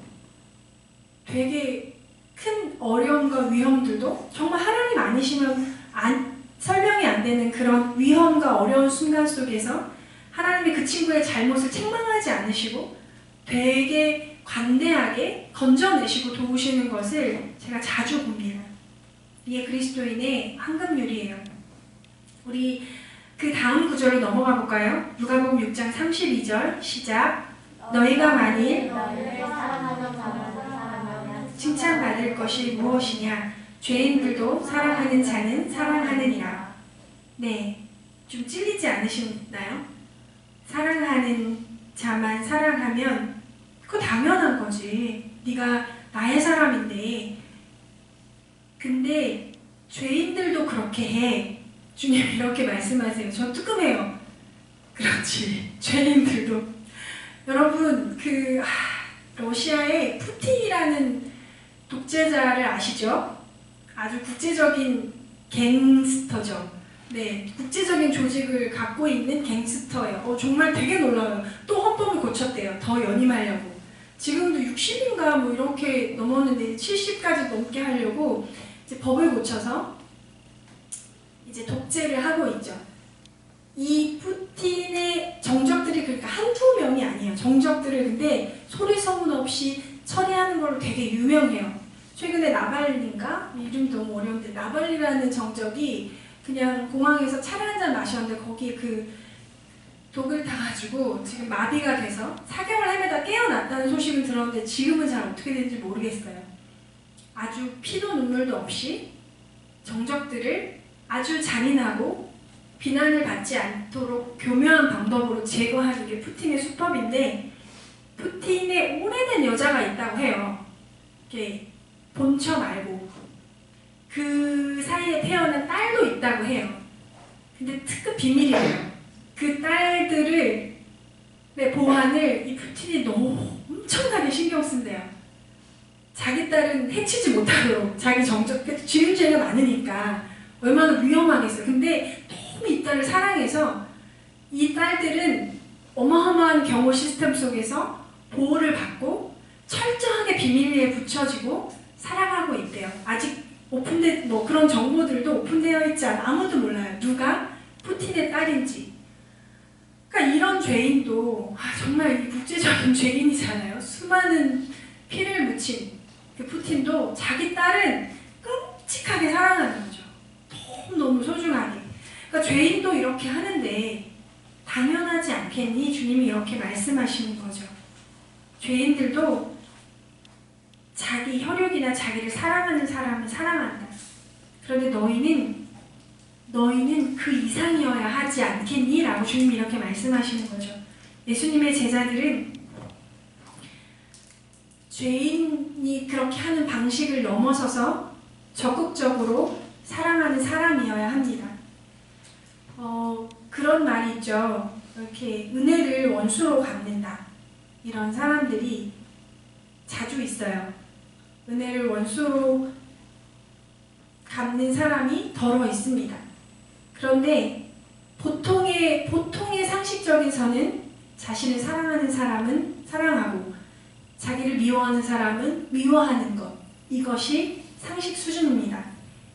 되게 큰 어려움과 위험들도 정말 하나님 아니시면 설명이 안 되는 그런 위험과 어려운 순간 속에서 하나님이 그 친구의 잘못을 책망하지 않으시고 되게 관대하게 건져내시고 도우시는 것을 제가 자주 봅니다. 이게 그리스도인의 황금률이에요. 우리 그 다음 구절로 넘어가 볼까요? 누가복음 6장 32절 시작. 너희가 만일 칭찬받을 것이 무엇이냐? 죄인들도 사랑하는 자는 사랑하느니라. 네, 좀 찔리지 않으시나요? 사랑하는 자만 사랑하면 그거 당연한 거지. 네가 나의 사람인데. 근데 죄인들도 그렇게 해. 주님 이렇게 말씀하세요. 저 뜨끔해요. 그렇지. 죄인들도. 여러분 러시아의 푸틴이라는 독재자를 아시죠? 아주 국제적인 갱스터죠. 네, 국제적인 조직을 갖고 있는 갱스터예요. 정말 되게 놀라워요. 또 헌법을 고쳤대요. 더 연임하려고. 지금도 60인가 뭐 이렇게 넘었는데 70까지 넘게 하려고 이제 법을 고쳐서 이제 독재를 하고 있죠. 이 푸틴의 정적들이 그러니까 한두 명이 아니에요. 정적들을 근데 소리 소문 없이 처리하는 걸로 되게 유명해요. 최근에 나발리인가? 이름이 너무 어려운데 나발리라는 정적이 그냥 공항에서 차를 한잔 마셨는데 거기에 그 독을 타가지고 지금 마비가 돼서 4개월 헤매다 깨어났다는 소식을 들었는데 지금은 잘 어떻게 되는지 모르겠어요. 아주 피도 눈물도 없이 정적들을 아주 잔인하고 비난을 받지 않도록 교묘한 방법으로 제거하는 게 푸틴의 수법인데 푸틴의 오래된 여자가 있다고 해요. 이렇게 본처 말고 그 사이에 태어난 딸도 있다고 해요. 근데 특급 비밀이에요. 그 딸들을 보안을 이 푸틴이 너무 엄청나게 신경 쓴대요. 자기 딸은 해치지 못하도록 자기 정적 주임죄가 많으니까 얼마나 위험하겠어요. 근데 너무 이 딸을 사랑해서 이 딸들은 어마어마한 경호 시스템 속에서 보호를 받고 철저하게 비밀리에 붙여지고 살아가고 있대요. 아직 그런 정보들도 오픈되어 있지 않아 아무도 몰라요. 누가 푸틴의 딸인지. 그러니까 이런 죄인도 정말 국제적인 죄인이잖아요. 수많은 피를 묻힌 그 푸틴도 자기 딸은 끔찍하게 사랑하는 거죠. 너무 소중하게. 그러니까 죄인도 이렇게 하는데 당연하지 않겠니? 주님이 이렇게 말씀하시는 거죠. 죄인들도 자기 혈육이나 자기를 사랑하는 사람을 사랑한다. 그런데 너희는 그 이상이어야 하지 않겠니? 라고 주님이 이렇게 말씀하시는 거죠. 예수님의 제자들은 죄인이 그렇게 하는 방식을 넘어서서 적극적으로 사랑하는 사람이어야 합니다. 그런 말이 있죠. 이렇게 은혜를 원수로 갚는다. 이런 사람들이 자주 있어요. 은혜를 원수로 갚는 사람이 더러 있습니다. 그런데 보통의 상식적인 선은 자신을 사랑하는 사람은 사랑하고 자기를 미워하는 사람은 미워하는 것. 이것이 상식 수준입니다.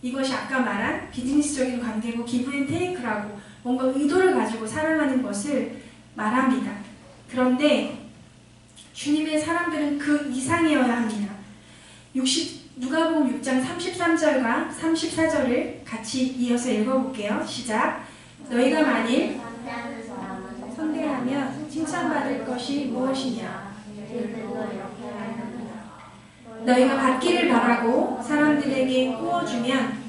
이것이 아까 말한 비즈니스적인 관계고 기브 앤 테이크라고 뭔가 의도를 가지고 사랑하는 것을 말합니다. 그런데 주님의 사람들은 그 이상이어야 합니다. 누가복음 6장 33절과 34절을 같이 이어서 읽어볼게요. 시작. 너희가 만일 선대하면 칭찬받을 것이 무엇이냐? 너희가 받기를 바라고 사람들에게 구워주면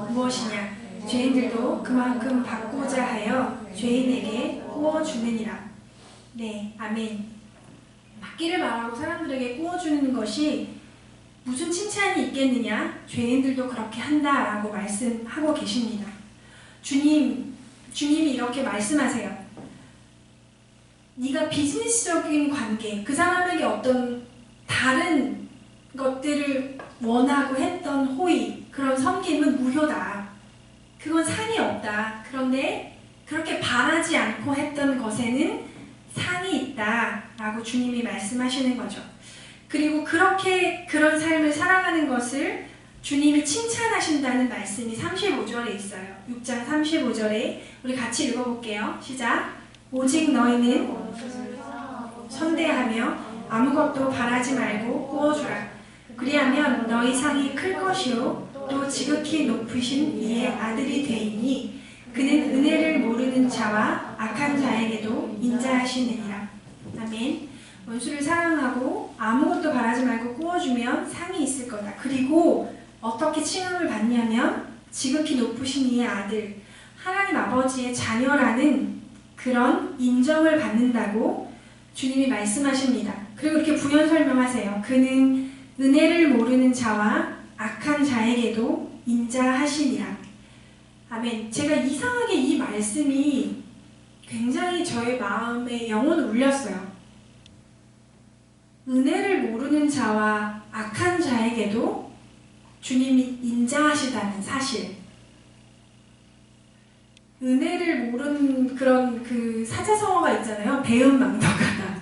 무엇이냐? 죄인들도 그만큼 받고자 하여 죄인에게 구워주느니라. 네, 아멘. 받기를 바라고 사람들에게 구워주는 것이 무슨 칭찬이 있겠느냐? 죄인들도 그렇게 한다라고 말씀하고 계십니다. 주님이 이렇게 말씀하세요. 네가 비즈니스적인 관계, 그 사람에게 어떤 다른 것들을 원하고 했던 호의, 그런 섬김은 무효다. 그건 상이 없다. 그런데 그렇게 바라지 않고 했던 것에는 상이 있다. 라고 주님이 말씀하시는 거죠. 그리고 그런 삶을 살아가는 것을 주님이 칭찬하신다는 말씀이 35절에 있어요. 6장 35절에 우리 같이 읽어볼게요. 시작. 오직 너희는 선대하며 아무것도 바라지 말고 구워주라. 그리하면 너희 상이 클 것이요 또 지극히 높으신 이의 아들이 되이니 그는 은혜를 모르는 자와 악한 자에게도 인자하시느니라. 아멘. 원수를 사랑하고 아무것도 바라지 말고 구워주면 상이 있을 거다. 그리고 어떻게 칭함을 받냐면 지극히 높으신 이의 아들, 하나님 아버지의 자녀라는 그런 인정을 받는다고 주님이 말씀하십니다. 그리고 이렇게 부연 설명하세요. 그는 은혜를 모르는 자와 악한 자에게도 인자하시니라. 아멘. 제가 이상하게 이 말씀이 굉장히 저의 마음에 영혼을 울렸어요. 은혜를 모르는 자와 악한 자에게도 주님이 인자하시다는 사실. 은혜를 모르는 그런 그 사자성어가 있잖아요. 배은망덕하다.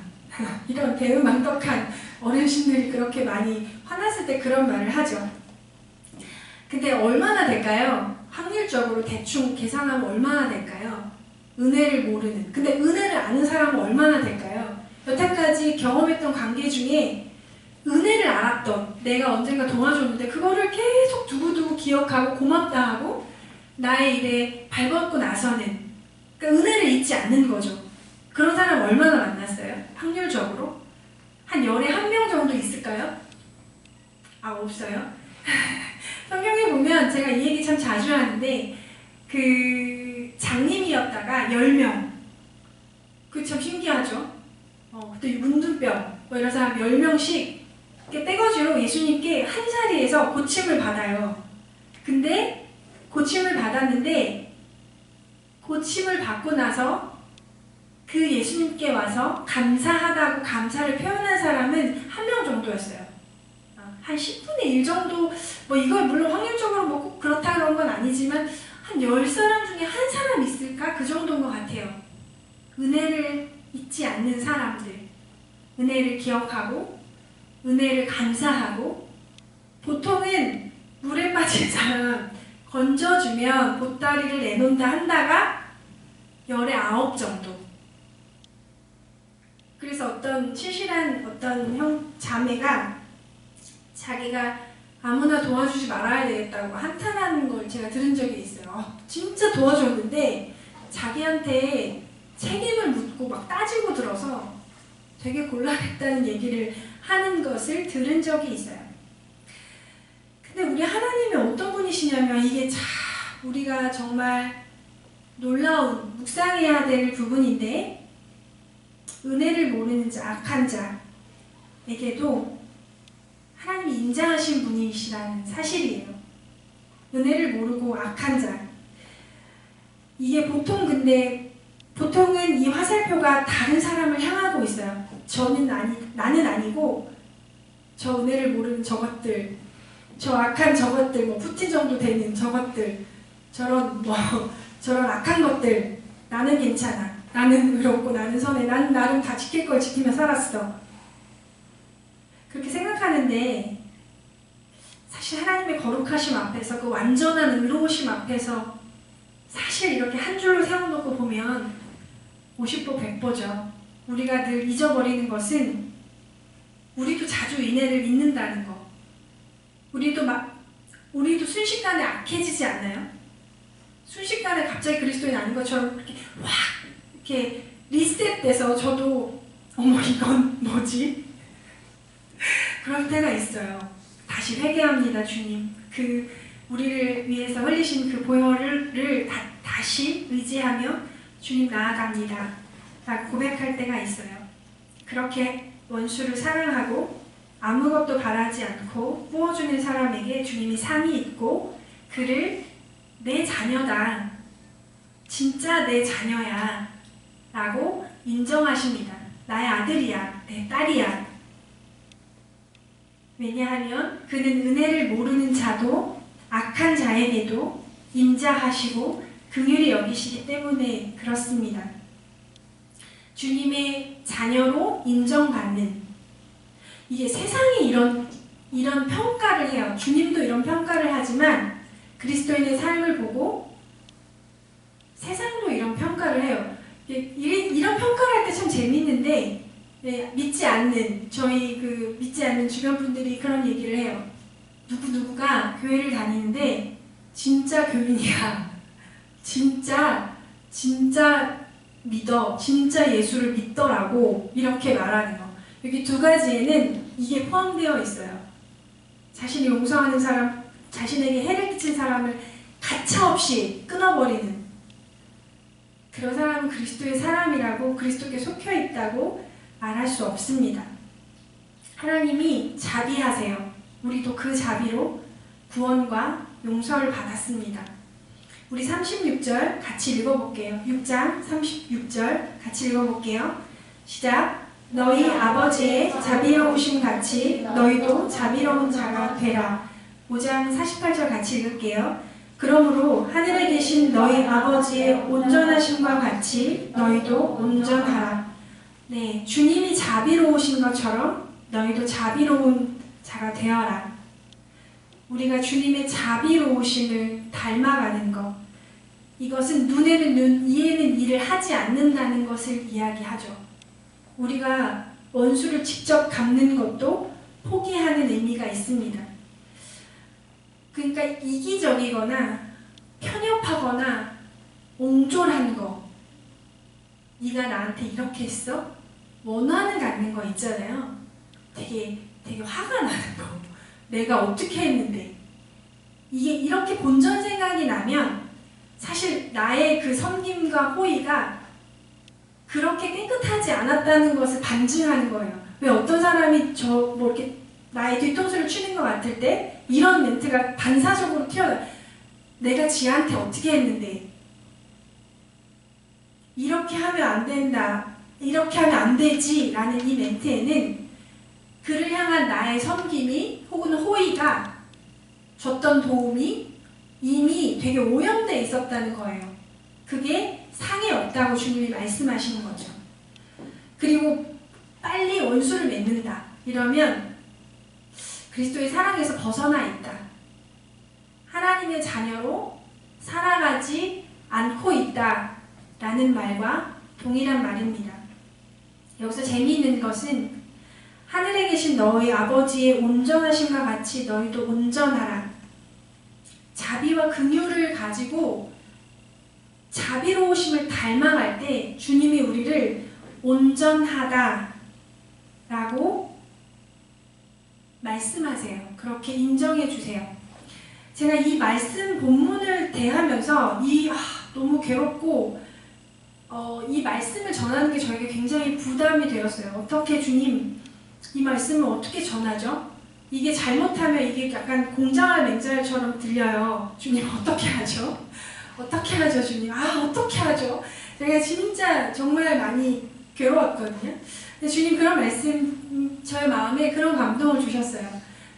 이런 배은망덕한 어르신들이 그렇게 많이 화났을 때 그런 말을 하죠. 근데 얼마나 될까요? 확률적으로 대충 계산하면 얼마나 될까요? 은혜를 모르는. 근데 은혜를 아는 사람은 얼마나 될까요? 여태까지 경험했던 관계 중에 은혜를 알았던, 내가 언젠가 도와줬는데 그거를 계속 두고두고 기억하고 고맙다 하고 나의 일에 발벗고 나서는, 그러니까 은혜를 잊지 않는 거죠. 그런 사람 얼마나 만났어요? 확률적으로? 한 열에 한 명 정도 있을까요? 아, 없어요? 성경에 보면 제가 이 얘기 참 자주 하는데 그 장님이었다가 10명, 그게 참 신기하죠? 그때 문둥병 뭐 이런 사람 10명씩 떼거지로 예수님께 한 자리에서 고침을 받아요. 근데 고침을 받았는데 고침을 받고 나서 그 예수님께 와서 감사하다고 감사를 표현한 사람은 한 명 정도였어요. 한 10분의 1 정도, 뭐 이걸 물론 확률적으로 뭐 꼭 그렇다 그런 건 아니지만 한 10사람 중에 한 사람 있을까? 그 정도인 것 같아요. 은혜를 잊지 않는 사람들, 은혜를 기억하고 은혜를 감사하고, 보통은 물에 빠진 사람 건져주면 보따리를 내놓는다 한다가 열에 9 정도. 그래서 어떤 신실한 어떤 자매가 자기가 아무나 도와주지 말아야 되겠다고 한탄하는 걸 제가 들은 적이 있어요. 진짜 도와줬는데 자기한테 책임을 묻고 막 따지고 들어서 되게 곤란했다는 얘기를 하는 것을 들은 적이 있어요. 근데 우리 하나님이 어떤 분이시냐면 이게 참 우리가 정말 놀라운 묵상해야 될 부분인데, 은혜를 모르는 자, 악한 자에게도 하나님이 인자하신 분이시라는 사실이에요. 은혜를 모르고 악한 자. 이게 보통은 이 화살표가 다른 사람을 향하고 있어요. 나는 아니고 저 은혜를 모르는 저것들, 저 악한 저것들, 뭐 푸틴 정도 되는 저것들, 저런 악한 것들, 나는 괜찮아. 나는 의롭고 나는 선해. 난 나름 다 지킬 걸 지키며 살았어. 그렇게 생각하는데 사실 하나님의 거룩하심 앞에서, 그 완전한 의로우심 앞에서 사실 이렇게 한 줄로 세워놓고 보면 50보 100보죠. 우리가 늘 잊어버리는 것은 우리도 자주 인애를 잊는다는 거. 우리도 순식간에 악해지지 않나요? 순식간에 갑자기 그리스도인 아닌 것처럼 이렇게 확 이렇게 리셋돼서 저도 어머 이건 뭐지? 그럴 때가 있어요. 다시 회개합니다, 주님. 우리를 위해서 흘리신 그 보혈을 다시 의지하며 주님 나아갑니다 라고 고백할 때가 있어요. 그렇게 원수를 사랑하고 아무것도 바라지 않고 부어주는 사람에게 주님이 상이 있고 그를 내 자녀다, 진짜 내 자녀야 라고 인정하십니다. 나의 아들이야, 내 딸이야. 왜냐하면 그는 은혜를 모르는 자도 악한 자에게도 인자하시고 긍휼히 여기시기 때문에 그렇습니다. 주님의 자녀로 인정받는, 이게 세상이 이런 평가를 해요. 주님도 이런 평가를 하지만 그리스도인의 삶을 보고 세상도 이런 평가를 해요. 이런 평가를 할 때 참 재밌는데, 믿지 않는 주변 분들이 그런 얘기를 해요. 누구누구가 교회를 다니는데 진짜 교인이야. 진짜 믿어. 진짜 예수를 믿더라고. 이렇게 말하는 거. 여기 두 가지에는 이게 포함되어 있어요. 자신이 용서하는 사람, 자신에게 해를 끼친 사람을 가차없이 끊어버리는 그런 사람은 그리스도의 사람이라고, 그리스도께 속혀있다고 말할 수 없습니다. 하나님이 자비하세요. 우리도 그 자비로 구원과 용서를 받았습니다. 우리 36절 같이 읽어볼게요. 6장 36절 같이 읽어볼게요. 시작. 너희 아버지의 자비로우심 같이 너희도 자비로운 자가 되라. 5장 48절 같이 읽을게요. 그러므로 하늘에 계신 너희 아버지의 온전하심과 같이 너희도 온전하라. 네, 주님이 자비로우신 것처럼 너희도 자비로운 자가 되어라. 우리가 주님의 자비로우심을 닮아가는 것, 이것은 눈에는 눈, 이에는 이를 하지 않는다는 것을 이야기하죠. 우리가 원수를 직접 갚는 것도 포기하는 의미가 있습니다. 그러니까 이기적이거나 편협하거나 옹졸한 거, 네가 나한테 이렇게 했어? 원한을 갖는 거 있잖아요. 되게 화가 나는 거. 내가 어떻게 했는데. 이게 이렇게 본전 생각이 나면 사실 나의 그 섬김과 호의가 그렇게 깨끗하지 않았다는 것을 반증하는 거예요. 왜 어떤 사람이 이렇게 나의 뒤통수를 치는 것 같을 때 이런 멘트가 반사적으로 튀어나와요. 내가 지한테 어떻게 했는데. 이렇게 하면 안 된다. 이렇게 하면 안 되지. 라는 이 멘트에는 그를 향한 나의 섬김이 혹은 호의가 줬던 도움이 이미 되게 오염되어 있었다는 거예요. 그게 상해 없다고 주님이 말씀하시는 거죠. 그리고 빨리 원수를 맺는다. 이러면 그리스도의 사랑에서 벗어나 있다. 하나님의 자녀로 살아가지 않고 있다. 라는 말과 동일한 말입니다. 여기서 재미있는 것은 하늘에 계신 너희 아버지의 온전하심과 같이 너희도 온전하라. 자비와 긍휼을 가지고 자비로우심을 닮아갈 때 주님이 우리를 온전하다 라고 말씀하세요. 그렇게 인정해 주세요. 제가 이 말씀 본문을 대하면서 너무 괴롭고 이 말씀을 전하는 게 저에게 굉장히 부담이 되었어요. 어떻게 주님 이 말씀을 어떻게 전하죠? 이게 잘못하면 이게 약간 공자와 맹자처럼 들려요. 주님 어떻게 하죠? 어떻게 하죠 주님? 어떻게 하죠? 제가 진짜 정말 많이 괴로웠거든요. 근데 주님 그런 말씀 저의 마음에 그런 감동을 주셨어요.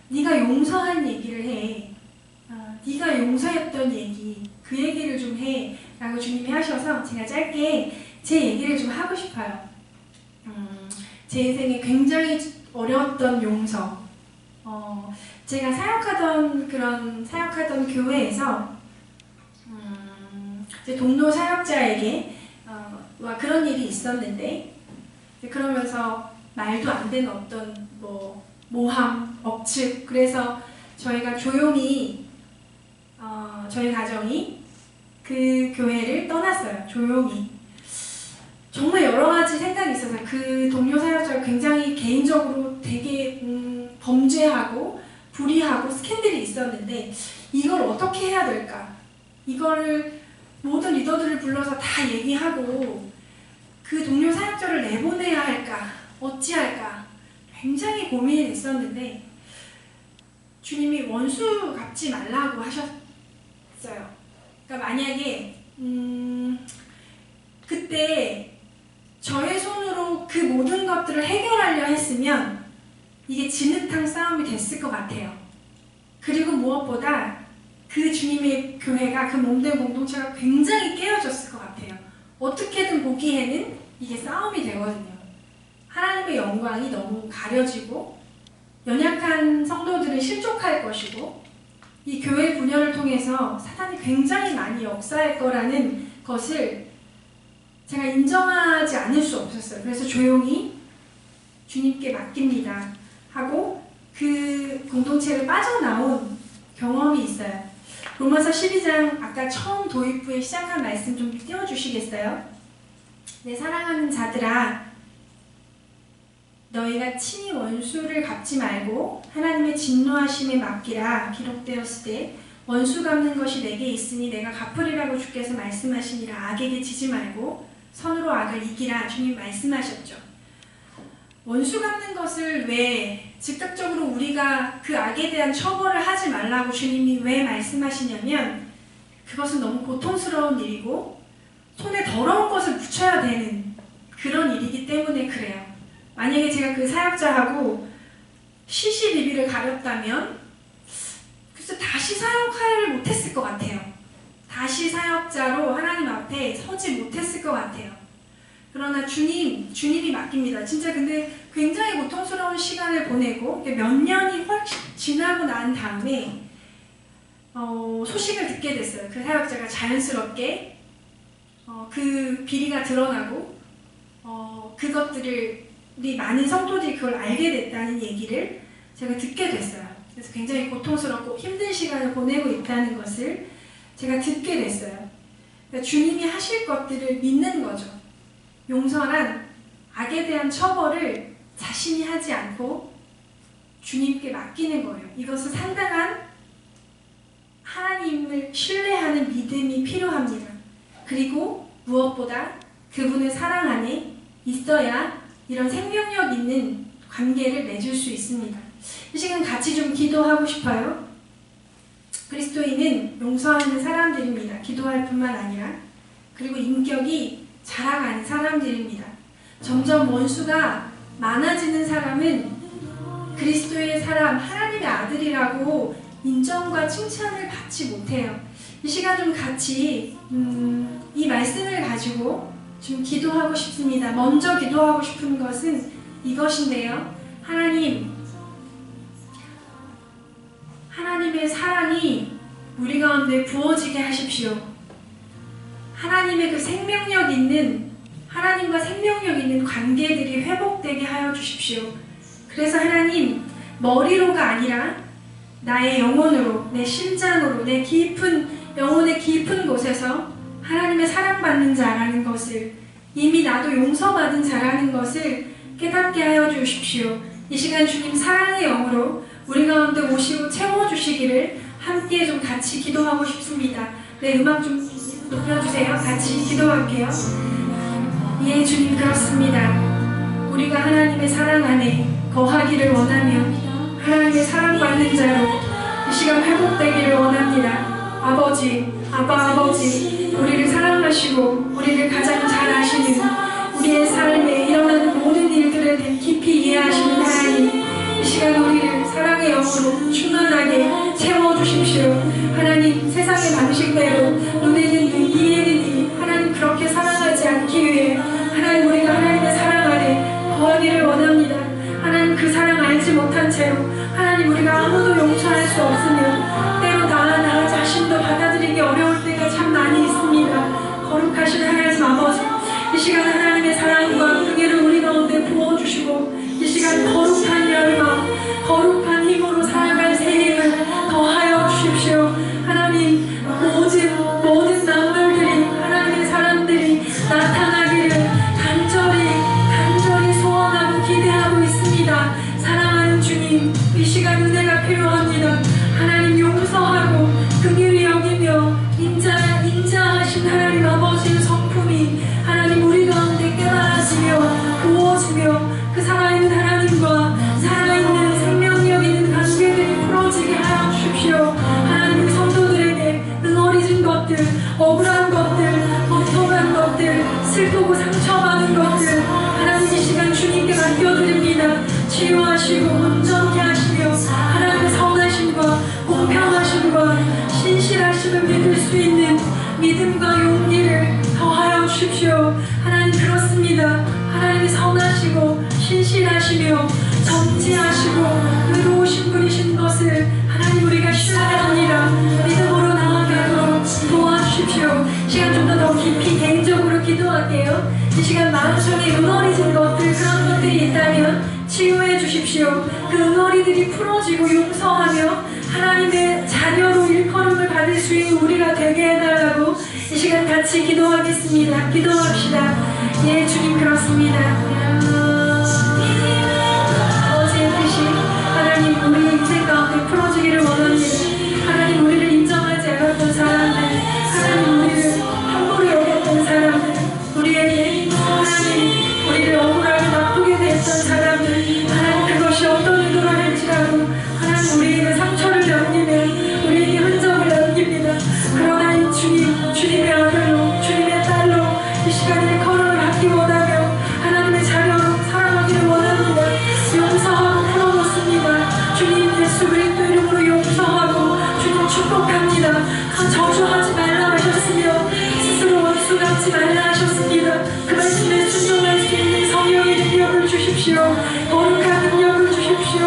네가 용서한 얘기를 해. 네가 용서했던 얘기 그 얘기를 좀 해 라고 주님이 하셔서 제가 짧게 제 얘기를 좀 하고 싶어요. 제 인생에 굉장히 어려웠던 용서. 제가 사역하던 교회에서 제 동료 사역자에게 그런 일이 있었는데 그러면서 말도 안 되는 어떤 모함, 억측 그래서 저희가 조용히 저희 가정이 그 교회를 떠났어요. 조용히. 정말 여러 가지 생각이 있어서 그 동료 사역자가 굉장히 개인적으로 되게 범죄하고 불의하고 스캔들이 있었는데 이걸 어떻게 해야 될까? 이거를 모든 리더들을 불러서 다 얘기하고 그 동료 사역자를 내보내야 할까? 어찌할까? 굉장히 고민이 됐었는데 주님이 원수 갚지 말라고 하셨어요. 그러니까 만약에 그때 저의 손으로 그 모든 것들을 해결하려 했으면 이게 진흙탕 싸움이 됐을 것 같아요. 그리고 무엇보다 그 주님의 교회가 그 몸된 공동체가 굉장히 깨어졌을 것 같아요. 어떻게든 보기에는 이게 싸움이 되거든요. 하나님의 영광이 너무 가려지고 연약한 성도들은 실족할 것이고 이 교회 분열을 통해서 사탄이 굉장히 많이 역사할 거라는 것을 제가 인정하지 않을 수 없었어요. 그래서 조용히 주님께 맡깁니다 하고 그 공동체를 빠져나온 경험이 있어요. 로마서 12장 아까 처음 도입부에 시작한 말씀 좀 띄워주시겠어요? 내 사랑하는 자들아 너희가 친히 원수를 갚지 말고 하나님의 진노하심에 맡기라. 기록되었을 때 원수 갚는 것이 내게 있으니 내가 갚으리라고 주께서 말씀하시니라. 악에게 지지 말고 선으로 악을 이기라. 주님 말씀하셨죠. 원수 갚는 것을 왜 즉각적으로 우리가 그 악에 대한 처벌을 하지 말라고 주님이 왜 말씀하시냐면 그것은 너무 고통스러운 일이고 손에 더러운 것을 묻혀야 되는 그런 일이기 때문에 그래요. 만약에 제가 그 사역자하고 시시비비를 가렸다면 글쎄 다시 사역을 못했을 것 같아요. 다시 사역자로 하나님 앞에 서지 못했을 것 같아요. 그러나 주님이 맡깁니다. 진짜 근데 굉장히 고통스러운 시간을 보내고 몇 년이 훨씬 지나고 난 다음에 소식을 듣게 됐어요. 그 사역자가 자연스럽게 그 비리가 드러나고 그것들을 우리 많은 성도들이 그걸 알게 됐다는 얘기를 제가 듣게 됐어요. 그래서 굉장히 고통스럽고 힘든 시간을 보내고 있다는 것을 제가 듣게 됐어요. 그러니까 주님이 하실 것들을 믿는 거죠. 용서란 악에 대한 처벌을 자신이 하지 않고 주님께 맡기는 거예요. 이것은 상당한 하나님을 신뢰하는 믿음이 필요합니다. 그리고 무엇보다 그분의 사랑 안에 있어야 이런 생명력 있는 관계를 맺을 수 있습니다. 이 시간 같이 좀 기도하고 싶어요. 그리스도인은 용서하는 사람들입니다. 기도할 뿐만 아니라 그리고 인격이 자라가는 사람들입니다. 점점 원수가 많아지는 사람은 그리스도의 사람, 하나님의 아들이라고 인정과 칭찬을 받지 못해요. 이 시간 좀 같이 이 말씀을 가지고 좀 기도하고 싶습니다. 먼저 기도하고 싶은 것은 이것인데요. 하나님의 사랑이 우리 가운데 부어지게 하십시오. 하나님의 그 생명력 있는 하나님과 생명력 있는 관계들이 회복되게 하여 주십시오. 그래서 하나님, 머리로가 아니라 나의 영혼으로, 내 심장으로, 내 영혼의 깊은 곳에서 하나님의 사랑받는 자라는 것을, 이미 나도 용서받은 자라는 것을 깨닫게 하여 주십시오. 이 시간 주님 사랑의 영으로 우리 가운데 오시고 채워주시기를 함께 좀 같이 기도하고 싶습니다. 네, 음악 좀 높여주세요. 같이 기도할게요. 예, 주님 그렇습니다. 우리가 하나님의 사랑 안에 거하기를 원하며 하나님의 사랑받는 자로 이 시간 회복되기를 원합니다. 아버지, 아버지, 우리를 사랑하시고 우리를 가장 잘 아시는, 우리의 삶에 일어나는 모든 일들에 대해 깊이 이해하시는 하나님, 이 시간 우리를 사랑의 영으로 충만하게 채워주십시오. 하나님, 세상의 방식대로 눈에는 눈, 이에는 이, 하나님 그렇게 사랑하지 않기 위해 하나님, 우리가 하나님의 사랑 안에 거하기를 원합니다. 하나님, 그 사랑 알지 못한 채로 하나님, 우리가 아무도 용서할 수 없으며 때로 나 자신도 받아들이기 어려울 때가 참 많이 있습니다. 거룩하신 하나님 아버지, 이 시간 하나님의 사랑과 긍휼을 우리 가운데 부어주시고 이 시간 거룩한 열망, 거룩한 힘으로 살아갈 새 힘을 더하여 주십시오. 하나님, 모든 남들들이, 하나님의 사람들이 나타나기를 간절히 소원하고 기대하고 있습니다. 사랑하는 주님, 이 시간 은혜가 필요합니다. 하나님, 용서하고 긍휼히 여기며 인자하신 하나님 아버지의 성품이 하나님 우리 가운데 깨달아지며 부어지며 그 살아있는 하나님과 살아있는 생명력 있는 관계들이 풀어지게 하여 주십시오. 하나님, 성도들에게 능어리진 것들, 억울한 것들, 고통한 것들, 슬프고 상처받은 것들 하나님 이 시간 주님께 맡겨드립니다. 치유하시고 온전케 하시며 하나님의 선하심과 공평하심과 신실하심을 믿을 수 있는 믿음과 용기를 더하여 주십시오. 하나님 그렇습니다. 하나님이 선하시고 신실하시며 정지하시고 의로우신 분이신 것을 하나님 우리가 신뢰합니다. 믿음으로 나아가도록 도와주십시오. 시간 좀 더 깊이 개인적으로 기도할게요. 이 시간 마음속에 응어리진 것들, 그런 것들이 있다면 치유해 주십시오. 그 응어리들이 풀어지고 용서하며 하나님의 자녀로 일컬음을 받을 수 있는 우리가 되게 해달라고 이 시간 같이 기도하겠습니다. 기도합시다. 예, 주님 그렇습니다. 어제의 뜻이 하나님 우리 인생 가운데 풀어지기를 원합니다. 하나님, 우리를 인정하지 않았던 사람들, 하나님 우리를 함부로 여겼던 사람들, 우리에게 하나님 우리를 억울하게 나쁘게 됐던 사람들, 하나님 그것이 어떤 의도로 할지라도 하나님 우리에게 상처를 남기며 우리에게 흔적을 남깁니다. 그러나 이 주님의 아들로, 주님의 딸로 이 시간에 걸음을 받기 원하며 하나님의 자녀로 살아가기를 원합니다. 용서하고 풀어놓습니다. 주님 예수 그리스도 이름으로 용서하고 주님 축복합니다. 저주하지 말라 하셨으며 스스로 원수 갚지 말라 하셨습니다. 그 말씀에 순종할 수 있는 성령의 능력을 주십시오. 거룩한 능력을 주십시오.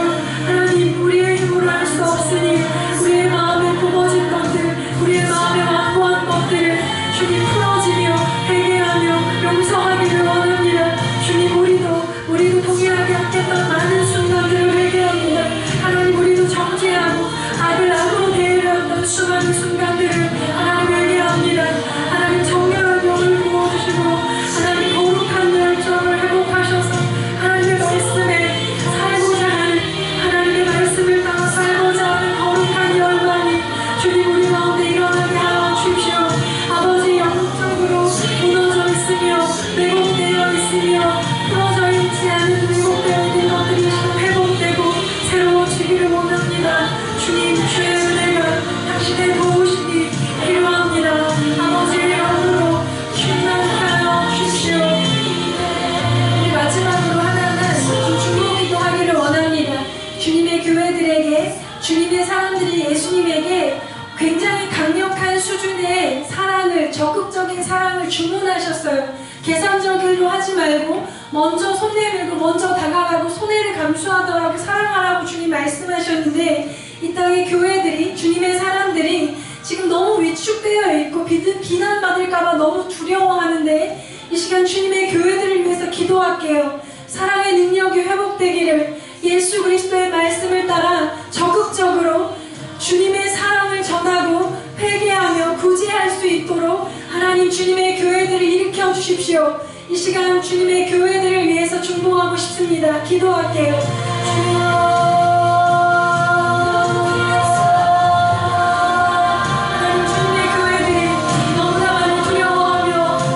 하나님, 우리의 힘으로 할 수 없으니 우리의 마음에 굽어진 것들, 우리의 마음에 완고한 것들을 주님 풀어지며 회개하며 용서하기를 원합니다. 주님, 우리도 동일하게 했던 많은 순간들을 회개합니다. 하나님, 우리도 정죄하고 악으로 대하였던 수많은 순간들을 하나님 회개합니다. 하나님, 정결한 영을 부어주시고 하나님 거룩한 열정을 회복하셔서 하나님의 말씀에 살고자 하는, 하나님의 말씀을 따라 살고자 하는 거룩한 열망이 주님 우리 가운데 일어나게 하여 주십시오. 아버지, 영적으로 무너져 있으며 왜곡되어 있으며 풀어져 있지 않은 왜곡되어 있는 것들이 회복되고 새로워지기를 원합니다. 주님, 주의 은혜가 당신의 도우심이 필요합니다. 아버지의 영으로 충만하여 주십시오. 우리 마지막으로 하나는 좀 중보기도 하기를 원합니다. 주님의 교회들에게, 주님의 사람들이 예수님에게 굉장히 강력한 수준의 사랑을, 적극적인 사랑을 주문하셨어요. 계산적으로 하지 말고 먼저 손 내밀고 먼저 다가가고 손해를 감수하더라도 사랑하라고 주님 말씀하셨는데, 이 땅의 교회들이, 주님의 사람들이 지금 너무 위축되어 있고 비난받을까봐 너무 두려워하는데, 이 시간 주님의 교회들을 위해서 기도할게요. 사랑의 능력이 회복되기를, 주십시오. 이 시간 주님의 교회들을 위해서 중보하고 싶습니다. 기도할게요. 하나님, 주님의 교회들이 너무나 많이 두려워하며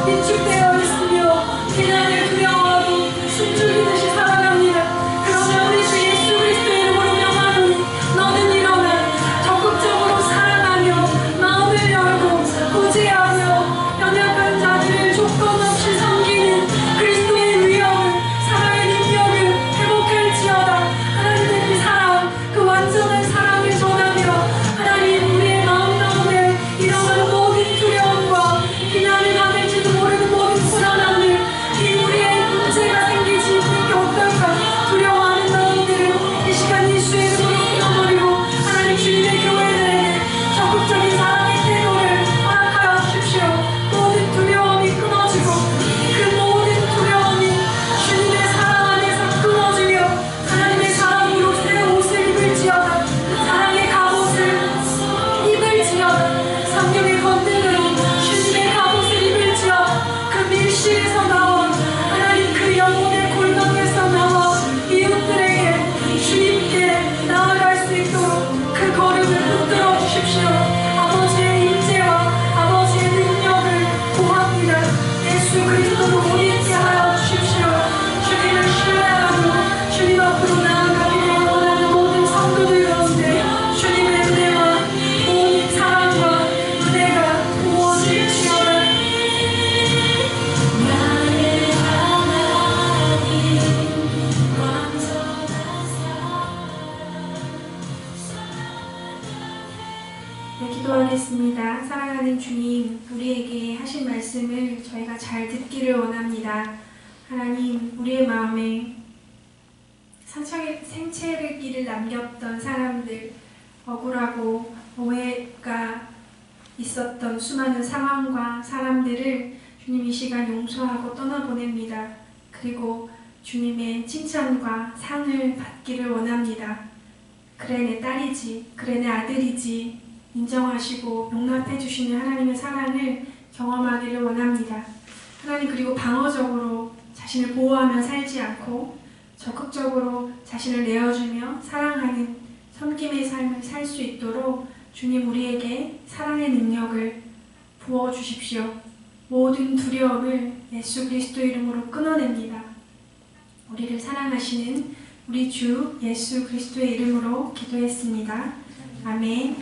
위축되어 있으며 비난을 두려워하고 숨죽이듯이 살아갑니다. 그러나 우리 주 예수 그리스도의 이름으로 명하노니 너는 일어나 적극적으로 사랑하며 마음을 열고 구제하며 연약한 자들을 조건 없이 섬기는 그리스도의 위엄을, 사랑의 능력을 회복할지어다. 하나님의 그 사랑, 그 완전한 사랑을 전하며 하나님, 우리의 마음 가운데 일어나는 모든 두려움과 비난을 받을지도 모르는 모든 불안함들, 이 우리의 문제가 생기지 않는 게 어떨까 두려워하는 마음들을 이 시간 예수의 이름으로 끊어버리고 하나님, 주님의 교회들에게 적극적인 사랑의 태도를 허락하여 주십시오. 모든 두려움이 끊어지고 그 모든 두려움이 주님의 사랑 안에서 끊어지며 하나님의 사랑으로 새 옷을 입을지어다. 사랑의 갑옷을 입을지어다. 성령의 권능으로 주님의 갑옷을 입을지어다. 그 밀실에서 나와 하나님, 그 영혼의 골방에서 나와 이웃들에게 주님께 나아갈 수 있도록 그 걸음을 붙들어 주십시오. 아버지의 임재와 아버지의 능력을 구합니다. 예수 그리스도로 우리에게 하여 주십시오. 주님을 신뢰하고 주님 앞으로 나아가기를 원하는 모든 성도들 가운데 주님의 은혜와 온 사랑과 은혜가 부어질지어다. 나의 하나님, 완전한 네, 기도하겠습니다. 사랑하는 주님, 우리에게 하신 말씀을 저희가 잘 듣기를 원합니다. 하나님, 우리의 마음에 생체를 길을 남겼던 사람들, 억울하고 오해가 있었던 수많은 상황과 사람들을 주님 이 시간 용서하고 떠나보냅니다. 그리고 주님의 칭찬과 상을 받기를 원합니다. 그래 내 딸이지, 그래 내 아들이지 인정하시고 용납해 주시는 하나님의 사랑을 경험하기를 원합니다. 하나님, 그리고 방어적으로 자신을 보호하며 살지 않고 적극적으로 자신을 내어주며 사랑하는 섬김의 삶을 살 수 있도록 주님, 우리에게 사랑의 능력을 부어주십시오. 모든 두려움을 예수 그리스도 이름으로 끊어냅니다. 우리를 사랑하시는 우리 주 예수 그리스도의 이름으로 기도했습니다. 아멘.